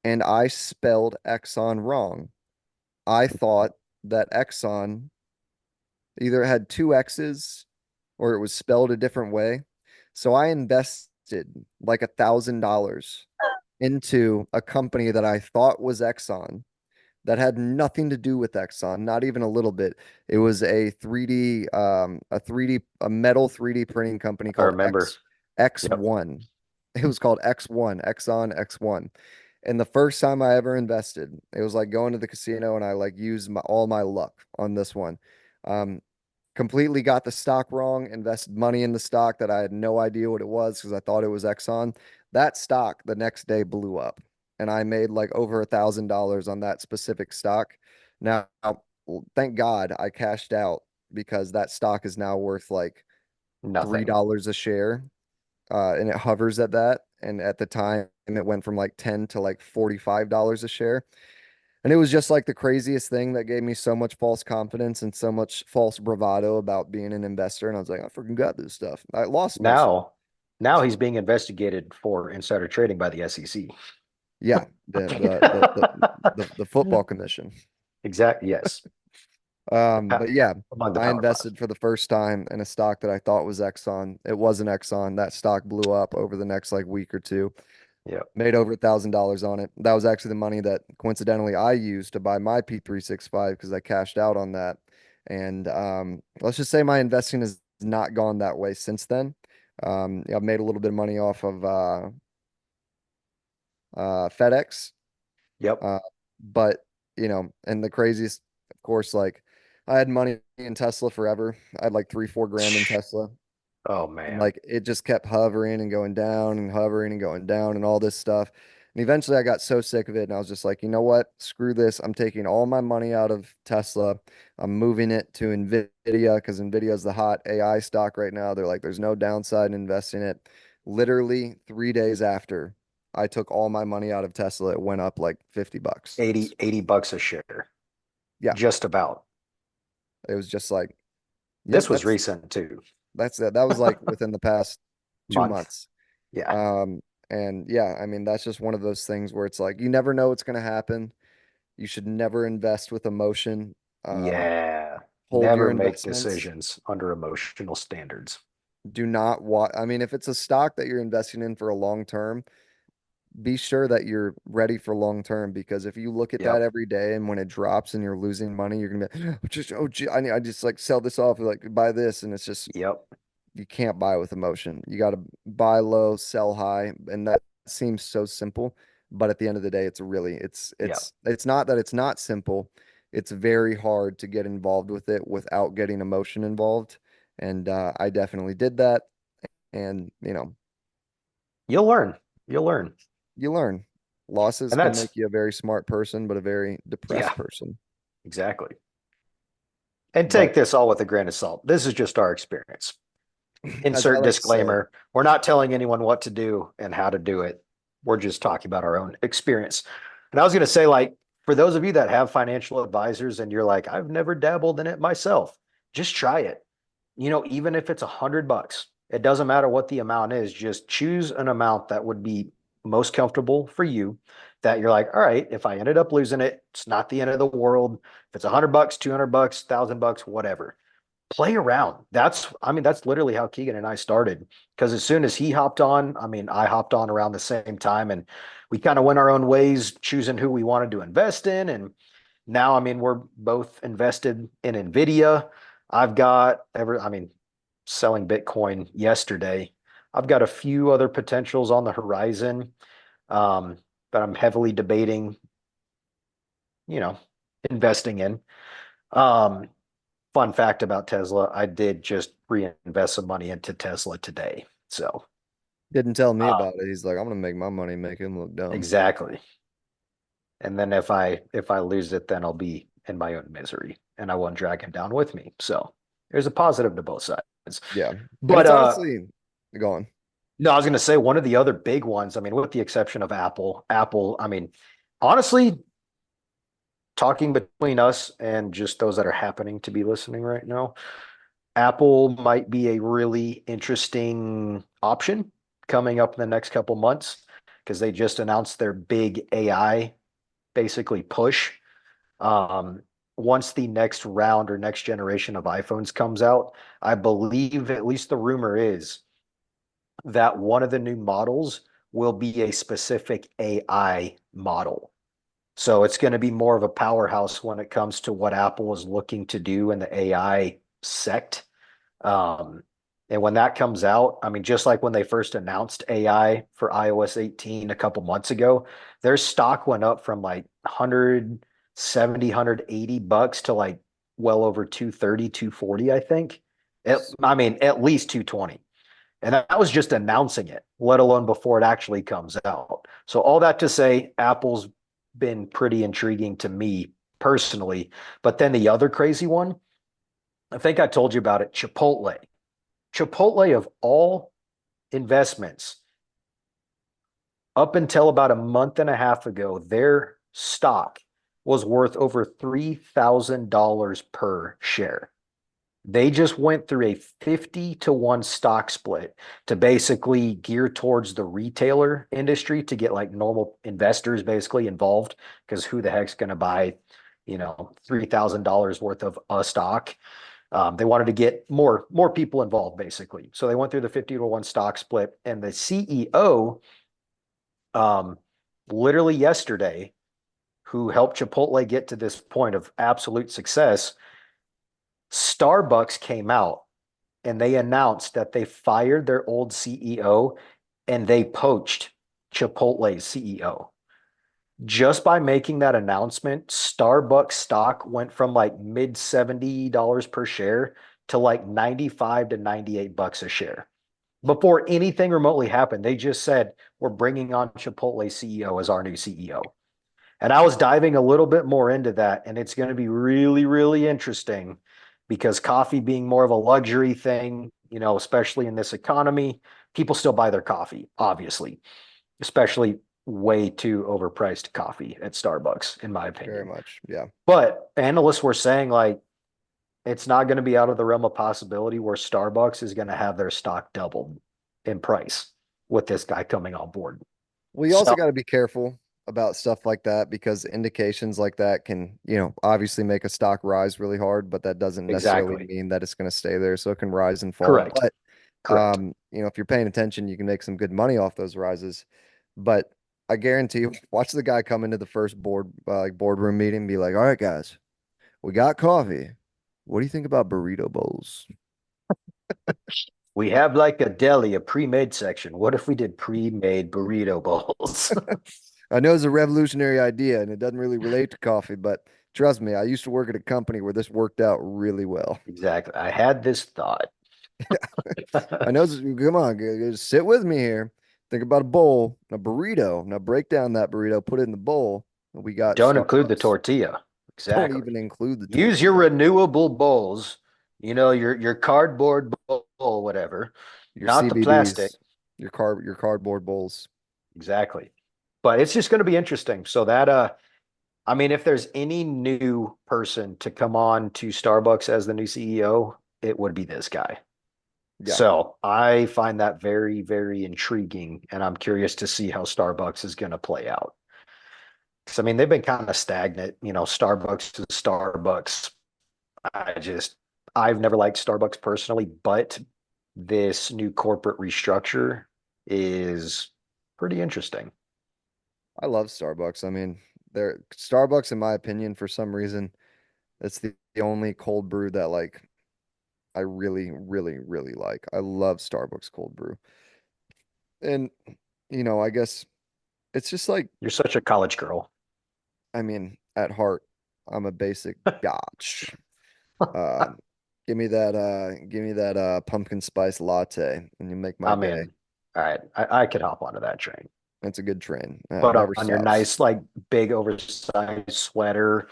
and I spelled Exxon wrong. I thought that Exxon either had two X's or it was spelled a different way. So I invested like $1,000 into a company that I thought was Exxon that had nothing to do with Exxon, not even a little bit. It was a metal 3D printing company I called remember. Yep. X1. It was called X1, Exxon X1. And the first time I ever invested, it was like going to the casino and I like used all my luck on this one. Um, Completely got the stock wrong, invested money in the stock that I had no idea what it was because I thought it was Exxon. That stock the next day blew up and I made like over $1,000 on that specific stock. Now, thank God I cashed out because that stock is now worth like Nothing. $3 a share. And it hovers at that. And at the time, it went from like 10 to like $45 a share. And it was just like the craziest thing that gave me so much false confidence and so much false bravado about being an investor. And I was like, I freaking got this stuff. I lost most of it. Now he's being investigated for insider trading by the SEC. Yeah, the football commission. Exactly. Yes. But yeah, Among the I Power Five. invested for the first time in a stock that I thought was Exxon. It wasn't Exxon. That stock blew up over the next like week or two. Yep. Made over $1,000 on it. That was actually the money that coincidentally I used to buy my P365 because I cashed out on that. And let's just say my investing has not gone that way since then. I've made a little bit of money off of FedEx. Yep. Uh, but and the craziest, of course, like I had money in Tesla forever. I had like 3, 4 grand in Tesla. Oh And man. like it just kept hovering and going down and hovering and going down and all this stuff. And eventually I got so sick of it and I was just like, you know what? Screw this. I'm taking all my money out of Tesla. I'm moving it to Nvidia because Nvidia is the hot AI stock right now. They're like, there's no downside in investing it. Literally 3 days after I took all my money out of Tesla, it went up like $50. 80 bucks a share. Yeah, Just about. it was just like, yep, This was recent too. that's it. That was like within the past two Month. months. Yeah. Um, and yeah, I mean, that's just one of those things where it's like you never know what's going to happen. You should never invest with emotion. Yeah. Hold your Never make investments. decisions under emotional standards. Do not watch. I mean, if it's a stock that you're investing in for a long term, be sure that you're ready for long term because if you look at that Yep. every day and when it drops and you're losing money, you're gonna be just oh gee, I just like sell this off like buy this and it's just Yep. you can't buy with emotion. You got to buy low, sell high, and that seems so simple, but at the end of the day, it's really Yep. it's not that it's not simple. It's very hard to get involved with it without getting emotion involved, and I definitely did that. And You'll learn. You'll learn. you learn. Losses And can make that's, you a very smart person, but a very depressed yeah, person. exactly. And take But this all with a grain of salt. This is just our experience. as I Insert like to say, disclaimer. We're not telling anyone what to do and how to do it. We're just talking about our own experience. And I was going to say, like, for those of you that have financial advisors and you're like, I've never dabbled in it myself, just try it. Even if it's $100, it doesn't matter what the amount is, just choose an amount that would be most comfortable for you. That you're like, all right, if I ended up losing it, it's not the end of the world. If it's $100, $200, $1,000, whatever, play around. That's literally how Keegan and I started. Because as soon as he hopped on, I hopped on around the same time, and we kind of went our own ways, choosing who we wanted to invest in. And now, we're both invested in Nvidia. Selling Bitcoin yesterday. I've got a few other potentials on the horizon, that I'm heavily debating, you know, investing in. Um, Fun fact about Tesla, I did just reinvest some money into Tesla today. So, Didn't tell me uh, about it. He's like, I'm gonna make my money, make him look dumb. exactly. And then if I lose it, then I'll be in my own misery and I won't drag him down with me. So there's a positive to both sides. Yeah. And But it's honestly gone. no, I was gonna say one of the other big ones, with the exception of Apple, honestly, talking between us and just those that are happening to be listening right now, Apple might be a really interesting option coming up in the next couple months because they just announced their big AI basically push. Um, Once the next round or next generation of iPhones comes out, I believe, at least the rumor is, that one of the new models will be a specific AI model. So it's going to be more of a powerhouse when it comes to what Apple is looking to do in the AI sect. Um, and when that comes out, just like when they first announced AI for iOS 18 a couple months ago, their stock went up from like 170, $180 to like well over 230, 240, I think. At least 220. And that was just announcing it, let alone before it actually comes out. So all that to say, Apple's been pretty intriguing to me personally. But then the other crazy one, I think I told you about it, Chipotle. Chipotle, of all investments, up until about a month and a half ago, their stock was worth over $3,000 per share. They just went through a 50-to-1 stock split to basically gear towards the retailer industry to get like normal investors basically involved. Because who the heck's going to buy, $3,000 worth of a stock? They wanted to get more people involved basically. So they went through the 50-to-1 stock split, and the CEO, um, literally yesterday, who helped Chipotle get to this point of absolute success, Starbucks came out and they announced that they fired their old CEO and they poached Chipotle's CEO. Just by making that announcement, Starbucks stock went from like mid $70 per share to like 95 to $98 a share. Before anything remotely happened, they just said, we're bringing on Chipotle CEO as our new CEO. And I was diving a little bit more into that, and it's going to be really, really interesting because coffee being more of a luxury thing, especially in this economy, people still buy their coffee, obviously, especially way too overpriced coffee at Starbucks, in my Very opinion. much. Yeah. But analysts were saying like it's not going to be out of the realm of possibility where Starbucks is going to have their stock doubled in price with this guy coming on board. Well, you also So got to be careful about stuff like that because indications like that can, obviously make a stock rise really hard, but that doesn't necessarily exactly. mean that it's going to stay there. So it can rise and fall. Correct. But Correct. if you're paying attention, you can make some good money off those rises. But I guarantee you, watch the guy come into the first boardroom meeting and be like, "All right, guys, we got coffee. What do you think about burrito bowls?" We have like a deli, a pre-made section. What if we did pre-made burrito bowls? I know it's a revolutionary idea and it doesn't really relate to coffee, but trust me, I used to work at a company where this worked out really well. Exactly. I had this thought. I know, come on, just sit with me here. Think about a bowl, a burrito. Now break down that burrito, put it in the bowl, and we got Don't include the Starbucks. tortilla. Don't Exactly. even include the Use your tortilla. renewable bowls, your cardboard bowl, whatever, Your not the plastic. CBDs, your cardboard bowls. Exactly. But it's just going to be interesting. So that if there's any new person to come on to Starbucks as the new CEO, it would be this guy. Yeah, So I find that very, very intriguing, and I'm curious to see how Starbucks is going to play out. Because they've been kind of stagnant. Starbucks is Starbucks. I just I've never liked Starbucks personally, but this new corporate restructure is pretty interesting. I love Starbucks. I mean, they're Starbucks, in my opinion, for some reason, it's the only cold brew that like I really, really, really like. I love Starbucks cold brew. And, I guess it's just like, You're such a college girl. I mean, at heart, I'm a basic bitch. Um, give me that pumpkin spice latte and you make my I'm day. in. All right, I could hop onto that train. It's a good train. Put Never on your stops. nice, like big oversized sweater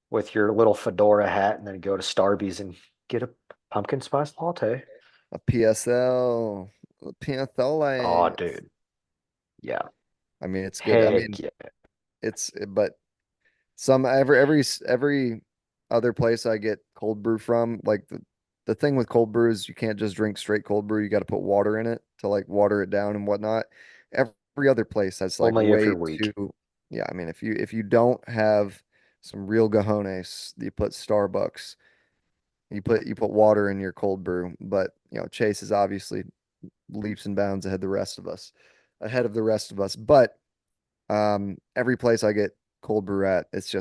with your little fedora hat, and then go to Starbucks and get a pumpkin spice latte. A PSL, a Oh, PSL. dude. Yeah. I mean, it's good. I Heck mean, yeah. but every other place I get cold brew from, like the thing with cold brew is you can't just drink straight cold brew. You got to put water in it to like water it down and whatnot. Every other place has like Only if way you're weak. too, yeah. I mean, if you don't have some real cojones, you put Starbucks, you put water in your cold brew. But Chase is obviously leaps and bounds ahead of the rest of us. But every place I get cold brew at, it's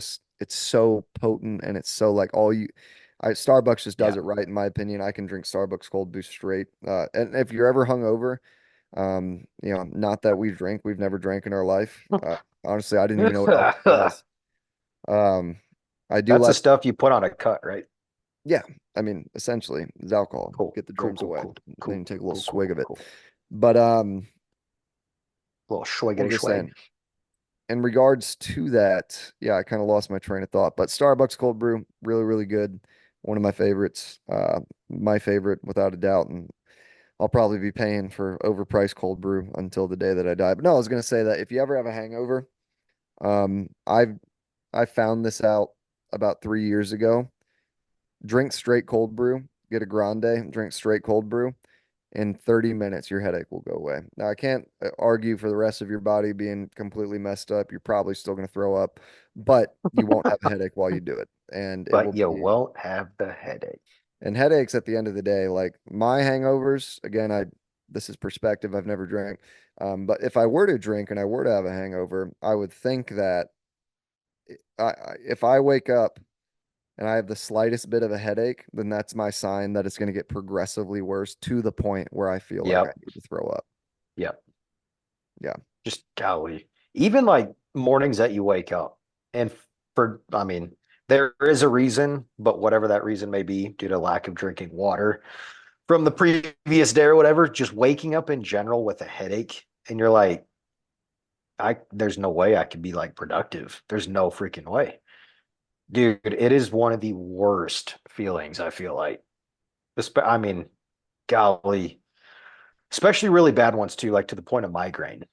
so potent and it's so like Starbucks just does Yeah. it right in my opinion. I can drink Starbucks cold brew straight. And if you're ever hungover, not that we've never drank in our life. Honestly, I didn't even know what alcohol was. Um, I do That's the like, stuff you put on a cut, right? yeah, I mean, essentially it's alcohol. Cool. Get the Cool, germs cool, away. cool, Then cool, you take a little cool, swig cool, of it. cool. But Little what schwiggity was I schwag. saying? In regards to that, yeah, I kind of lost my train of thought. But Starbucks cold brew, really, really good. One of my favorites. My favorite without a doubt. And I'll probably be paying for overpriced cold brew until the day that I die. But no, I was gonna say that if you ever have a hangover, I found this out about 3 years ago. Drink straight cold brew, get a grande, drink straight cold brew. In 30 minutes, your headache will go away. Now, I can't argue for the rest of your body being completely messed up. You're probably still going to throw up, but you won't have a headache while you do it. And it will But you be, won't have the headache. and headaches at the end of the day, like my hangovers, again, this is perspective. I've never drank. But if I were to drink and I were to have a hangover, I would think that if I wake up and I have the slightest bit of a headache, then that's my sign that it's going to get progressively worse to the point where I feel like I Yep. need to throw up. Yep. Yeah. Just golly. Even like mornings that you wake up and I mean, there is a reason, but whatever that reason may be, due to lack of drinking water from the previous day or whatever, just waking up in general with a headache and you're like, there's no way I could be like productive. There's no freaking way. Dude, it is one of the worst feelings, I feel like. I mean, golly, especially really bad ones too, like to the point of migraine.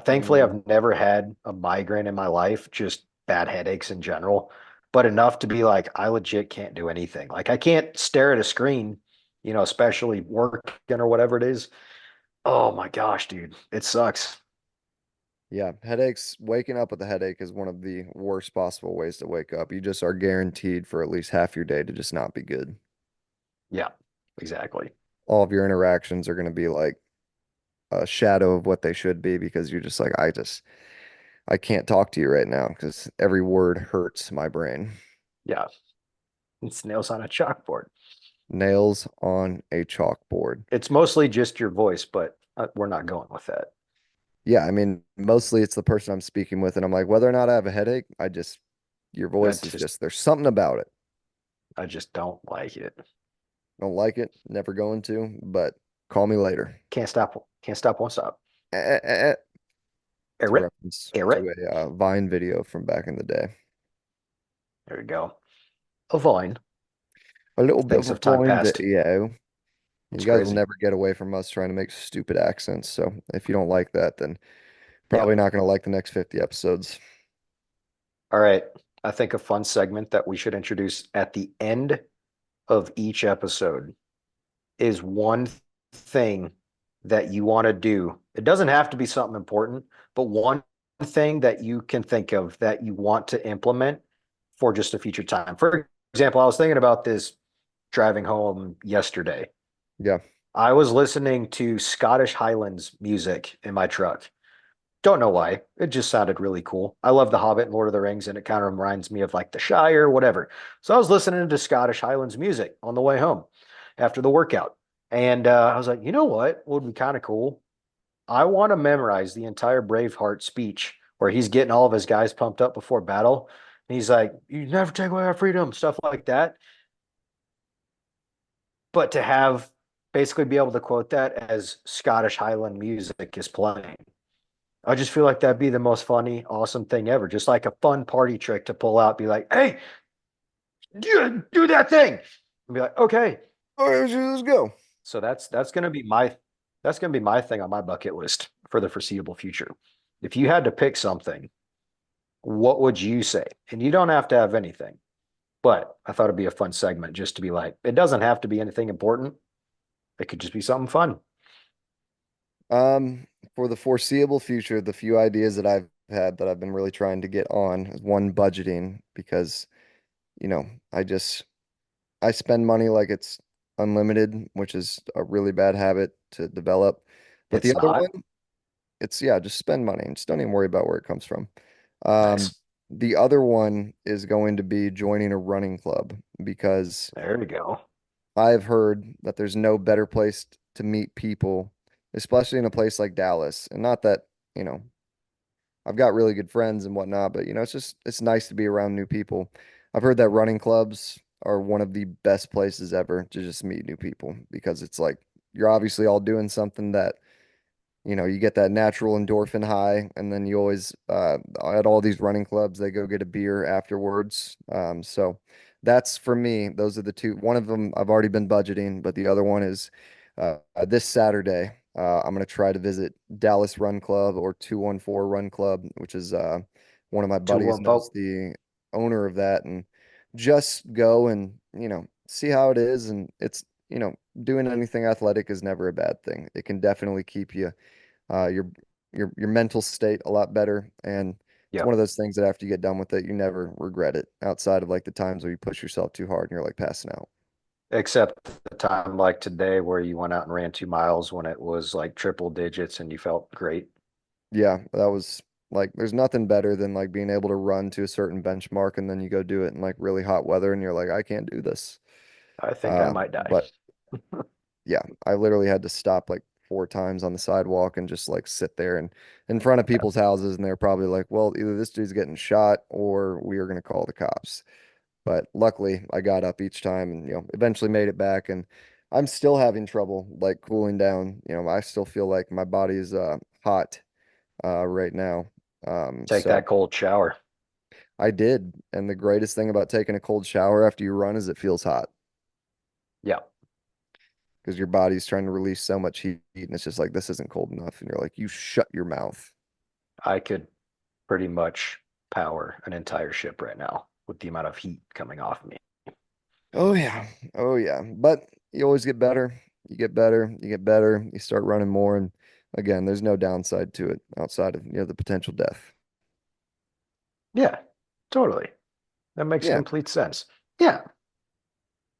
Thankfully, Mm, I've never had a migraine in my life, just bad headaches in general, but enough to be like, I legit can't do anything. Like, I can't stare at a screen, especially working or whatever it is. Oh my gosh, dude, it sucks. yeah. Headaches, waking up with a headache is one of the worst possible ways to wake up. You just are guaranteed for at least half your day to just not be good. Yeah, exactly. All of your interactions are going to be like a shadow of what they should be because you're just like, I can't talk to you right now because every word hurts my brain. Yeah, it's nails on a chalkboard. Nails on a chalkboard. It's mostly just your voice, but we're not going with that. Yeah, I mean, mostly it's the person I'm speaking with, and I'm like, whether or not I have a headache, your That voice is just, just, there's something about it. I just don't like it. Don't like it, never going to, but call me later. Can't stop, can't stop, won't stop. Eh, eh, eh, eh. It's a Eric, reference to Eric. a Vine video from back in the day. There we go. A vine. A little bit of Things a of time Vine past. video. It's You guys will crazy. never get away from us trying to make stupid accents. So if you don't like that, then Yeah. probably not going to like the next 50 episodes. All right. I think a fun segment that we should introduce at the end of each episode is one thing that you want to do. It doesn't have to be something important, but one thing that you can think of that you want to implement for just a future time. For example, I was thinking about this driving home yesterday. Yeah. I was listening to Scottish Highlands music in my truck. Don't know why. It just sounded really cool. I love The Hobbit and Lord of the Rings, and it kind of reminds me of like the Shire, whatever. So I was listening to Scottish Highlands music on the way home after the workout. And I was like, you know what would be kind of cool? I want to memorize the entire Braveheart speech where he's getting all of his guys pumped up before battle. And he's like, you never take away our freedom, stuff like that. But to have basically be able to quote that as Scottish Highland music is playing. I just feel like that'd be the most funny, awesome thing ever. Just like a fun party trick to pull out, be like, hey, do that thing. And be like, okay. All right, let's go. So that's gonna be my thing on my bucket list for the foreseeable future. If you had to pick something, what would you say? And you don't have to have anything, but I thought it'd be a fun segment just to be like, it doesn't have to be anything important. It could just be something fun. For the foreseeable future, the few ideas that I've had that I've been really trying to get on is one, budgeting, because, you know, I spend money like it's unlimited, which is a really bad habit to develop. But the It's other not. one, it's yeah, just spend money and just don't even worry about where it comes from. Um, Nice. the other one is going to be joining a running club because There we go. I've heard that there's no better place to meet people, especially in a place like Dallas. And not that, you know, I've got really good friends and whatnot, but it's nice to be around new people. I've heard that running clubs are one of the best places ever to just meet new people because it's like you're obviously all doing something that you get that natural endorphin high, and then you always at all these running clubs they go get a beer afterwards. So that's for me. Those are the two. One of them I've already been budgeting, but the other one is this Saturday. I'm gonna try to visit Dallas Run Club or 214 Run Club, which is one of my Two buddies one knows vote. the owner of that, and just go and see how it is. And it's doing anything athletic is never a bad thing. It can definitely keep you your your mental state a lot better. And it's one Yep. of those things that after you get done with it, you never regret it outside of like the times where you push yourself too hard and you're like passing out. Except the time like today where you went out and ran 2 miles when it was like triple digits and you felt great. Yeah, that was like there's nothing better than like being able to run to a certain benchmark and then you go do it in like really hot weather and you're like, I can't do this. I think I might die. But yeah, I literally had to stop like 4 times on the sidewalk and just like sit there and in front of people's houses, and they're probably like, well, either this dude's getting shot or we are going to call the cops. But luckily, I got up each time and eventually made it back. And I'm still having trouble like cooling down. I still feel like my body's hot right now. Take So that cold shower. I did, and the greatest thing about taking a cold shower after you run is it feels hot Yeah, because your body's trying to release so much heat, and it's just like this isn't cold enough, and you're like, you shut your mouth. I could pretty much power an entire ship right now with the amount of heat coming off me. Oh yeah, oh yeah. But you always get better. You get better. You get better. You start running more, and again, there's no downside to it outside of the potential death. Yeah, totally. That makes Yeah, complete sense. Yeah,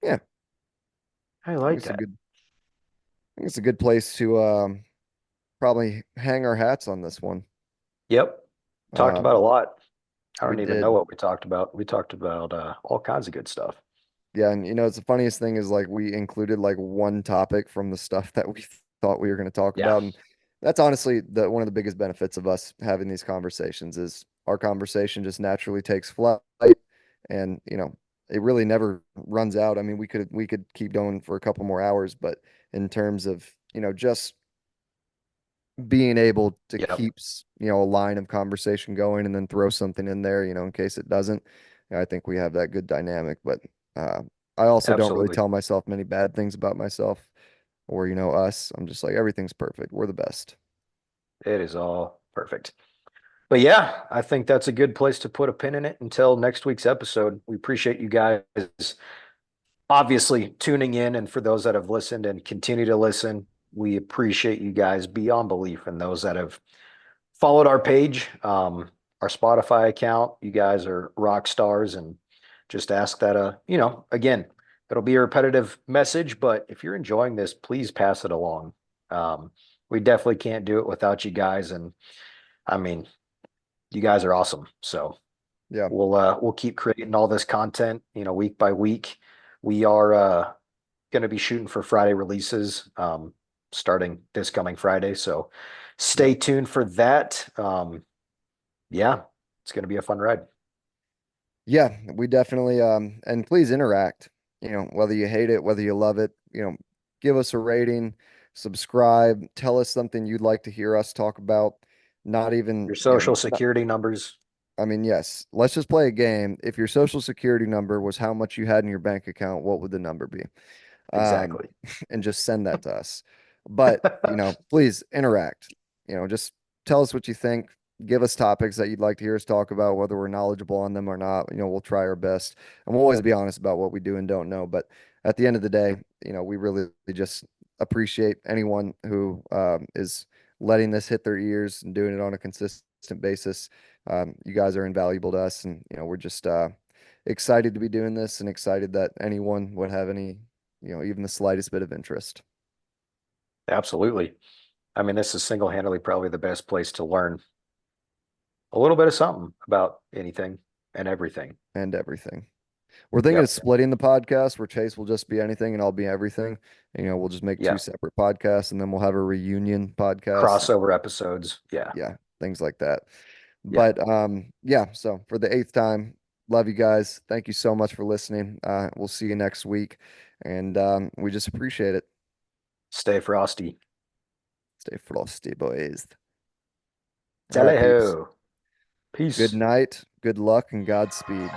yeah. I I think like it's a that. good. I think it's a good place to probably hang our hats on this one. Yep. Talked about a Um, lot. I we don't even know did. what we talked about. We talked about all kinds of good stuff. Yeah, and it's the funniest thing is like we included like one topic from the stuff that we thought we were going to talk Yeah. about, and that's honestly the one of the biggest benefits of us having these conversations is our conversation just naturally takes flight, and it really never runs out. I mean, we could keep going for a couple more hours, but in terms of just being able to Yep. keep a line of conversation going and then throw something in there in case it doesn't. I think we have that good dynamic, but uh, I also don't really Absolutely. tell myself many bad things about myself or us. I'm just like everything's perfect, we're the best. It is all perfect. But yeah, I think that's a good place to put a pin in it until next week's episode. We appreciate you guys obviously tuning in. And for those that have listened and continue to listen, we appreciate you guys beyond belief. And those that have followed our page, our Spotify account, you guys are rock stars. And just ask that, again, it'll be a repetitive message, but if you're enjoying this, please pass it along. Um, we definitely can't do it without you guys, and I mean, you guys are awesome. So Yeah. we'll keep creating all this content, week by week. We are going to be shooting for Friday releases, starting this coming Friday. So Yep. stay tuned for that. Yeah, it's going to be a fun ride. Yeah, we definitely and please interact. Whether you hate it, whether you love it, give us a rating, subscribe, tell us something you'd like to hear us talk about. Not even, Your social security numbers. I mean, yes, let's just play a game. If your social security number was how much you had in your bank account, what would the number be? Um, Exactly. and just send that to us. But, please interact. Just tell us what you think. Give us topics that you'd like to hear us talk about, whether we're knowledgeable on them or not. We'll try our best. And we'll always be honest about what we do and don't know. But at the end of the day, we really just appreciate anyone who is letting this hit their ears and doing it on a consistent basis. You guys are invaluable to us. And, we're just excited to be doing this and excited that anyone would have any even the slightest bit of interest. Absolutely. I mean, this is single-handedly probably the best place to learn a little bit of something about anything and everything. And everything. We're thinking of Yep. splitting the podcast where Chase will just be anything and I'll be everything. We'll just make two Yeah. separate podcasts and then we'll have a reunion podcast. Crossover episodes. Yeah. Yeah, things like that. Yeah. But yeah, so for the eighth time, love you guys. Thank you so much for listening. We'll see you next week. And we just appreciate it. Stay frosty. Stay frosty, boys. All right, peeps. Tally-ho. Good Peace. night, good luck, and Godspeed.